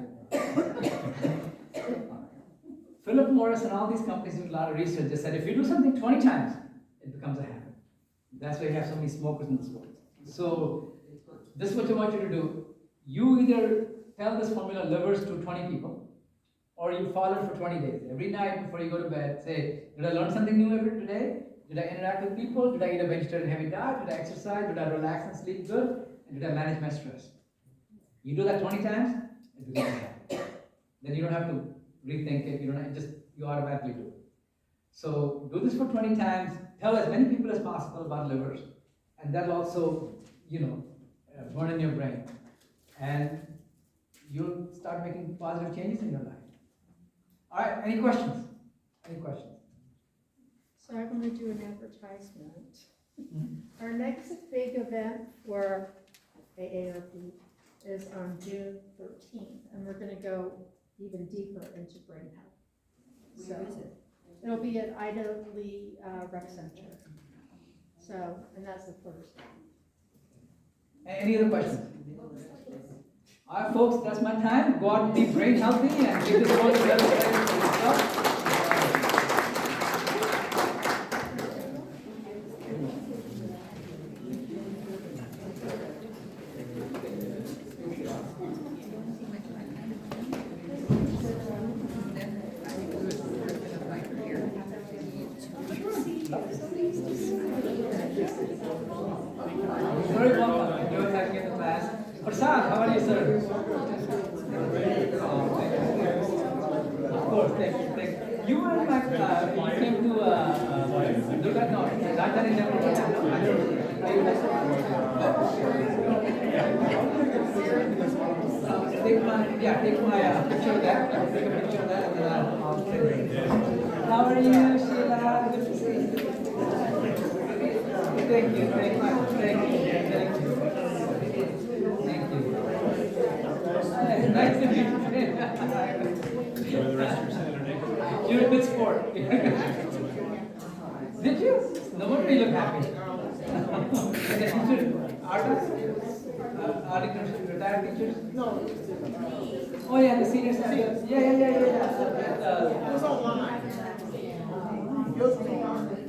Philip Morris and all these companies do a lot of research. They said if you do something 20 times, it becomes a habit. That's why you have so many smokers in the stores. So this is what I want you to do. You either tell this formula livers to 20 people, or you follow it for 20 days. Every night before you go to bed, say, did I learn something new every day? Did I interact with people? Did I eat a vegetarian heavy diet? Did I exercise? Did I relax and sleep good? And did I manage my stress? You do that 20 times, it becomes a habit. Then you don't have to rethink it. You automatically do it. So do this for 20 times. Tell as many people as possible about livers, and that'll also, burn in your brain, and you'll start making positive changes in your life. All right. Any questions? Any questions? So I'm going to do an advertisement. Our next big event for AARP is on June 13th, and we're going to go even deeper into brain health. Where is it? It'll be at Ida Lee Rec Center. So, and that's the first. Any other questions? All right, folks, that's my time. Go out and be brain healthy and give this world a better place for yourself. Very welcome. Enjoy having you in the class. Prasad, how are you, sir? Of course, thank you. You were in fact, you came to Durga, no, Rajdhani Temple. Take my picture of that. I'll take a picture of that and then I'll send it. How are you, Sheila? Good to see you. Thank you. Nice to meet you. Enjoy the rest of your Saturday. You're a good sport. Did you? No wonder you look happy. Artists? Retired teachers? No. Oh yeah, the senior center. Yeah. It was online. Yours was online.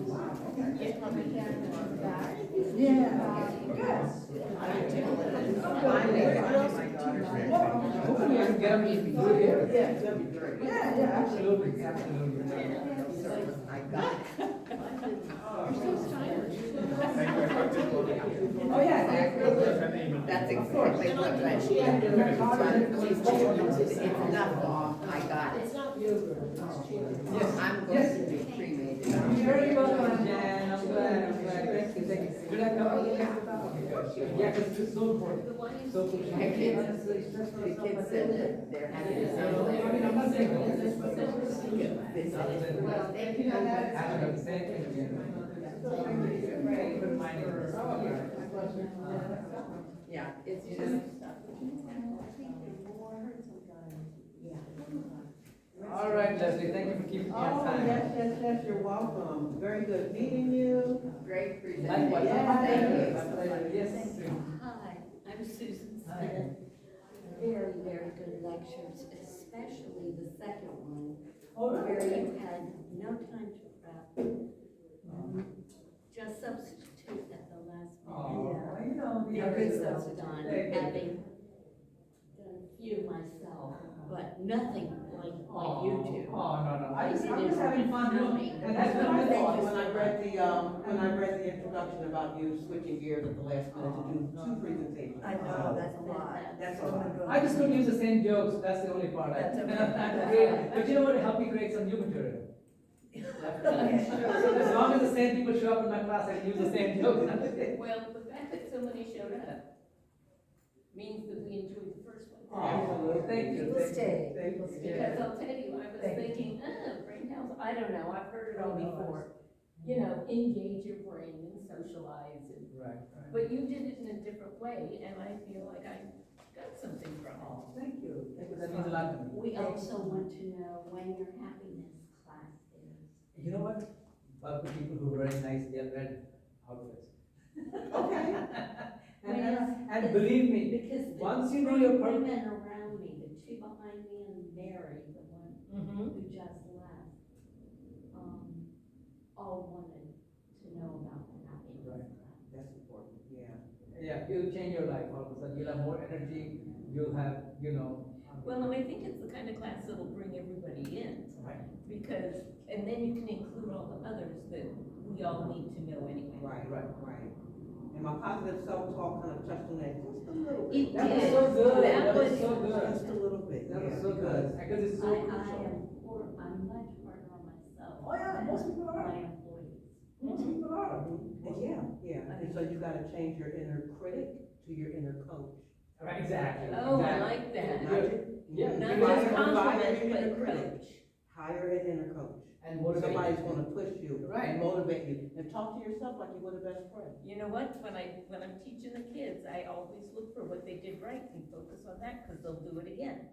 Hopefully I can get them to do it here. Yeah, that'd be great. Yeah, absolutely. Oh yeah. That's exactly what I should have done. It's enough off, I got it. Yes. I'm going to be cremated. You're very welcome, Jan. I'm glad. Thank you. Did I cover the yeah, because it's so important. So The kids said that they're having the same. I mean, I'm not saying that. Thank you. Actually, the same thing again. Yeah, it's just. All right. right, Leslie, thank you for keeping me on Oh, time. yes, you're welcome. Very good meeting you. Great Likewise. presentation. My pleasure, yes. Hi, I'm Susan Smith. Very, very good lectures, especially the second one, where you had no time to prep. Just substitute at the last minute. Oh, you know, the Very others well are- done, Thank you. having done a few myself, but nothing like you do. Oh, no, I'm You just did having fun, you know, phenomenal. and that's what I thought When I read the introduction about you switching gears at the last minute to do two presentations. I know, that's a lot. That's a lot. I just couldn't use the same jokes, that's the only part. That's okay. But you know what, it helped me create some new material. As long as the same people show up in my class, I can use the same jokes. Well, the fact that so many showed up means that we enjoyed the first one. Absolutely, thank you. People stay. Thank you. Because I'll tell you, I was Thank you. thinking, brain health, I don't know, I've heard it all before. You know, engage your brain and socialize and, Right, but you did it in a different way, and I feel like I got something from it. Oh, thank you, that means a lot to me. We also want to know when your happiness class is. You know what, about the people who are very nice, they have red outfits. Okay. And believe me, Because the once you know three your purpose. women around me, the two behind me and Mary, the one who just left, all wanted to know about the happiness Right. class. That's important, yeah. Yeah, you'll change your life all of a sudden, you'll have more energy, you'll have, you know. Well, and I think it's the kind of class that'll bring everybody in, Right. because, and then you can include all the others that we all need to know anyway. Right, Right. right. And my positive self-talk kind of touched on that just a little It bit. That was did. so good, That that was was- so good. Just a little bit, That was yeah, so good, because it's so I crucial. I'm much harder on myself. Oh, yeah, than most people are. my employees. Most people are. Yeah. And so you gotta change your inner critic to your inner coach. Right, exactly. Oh, I exactly. like that. Not your- Yeah. Not Fire- just fire compliment, your inner but critic. coach. Hire an inner coach. And motivate. Somebody's gonna push you, Right. and motivate you, and talk to yourself like you would a best friend. You know what, when I'm teaching the kids, I always look for what they did right and focus on that, because they'll do it again.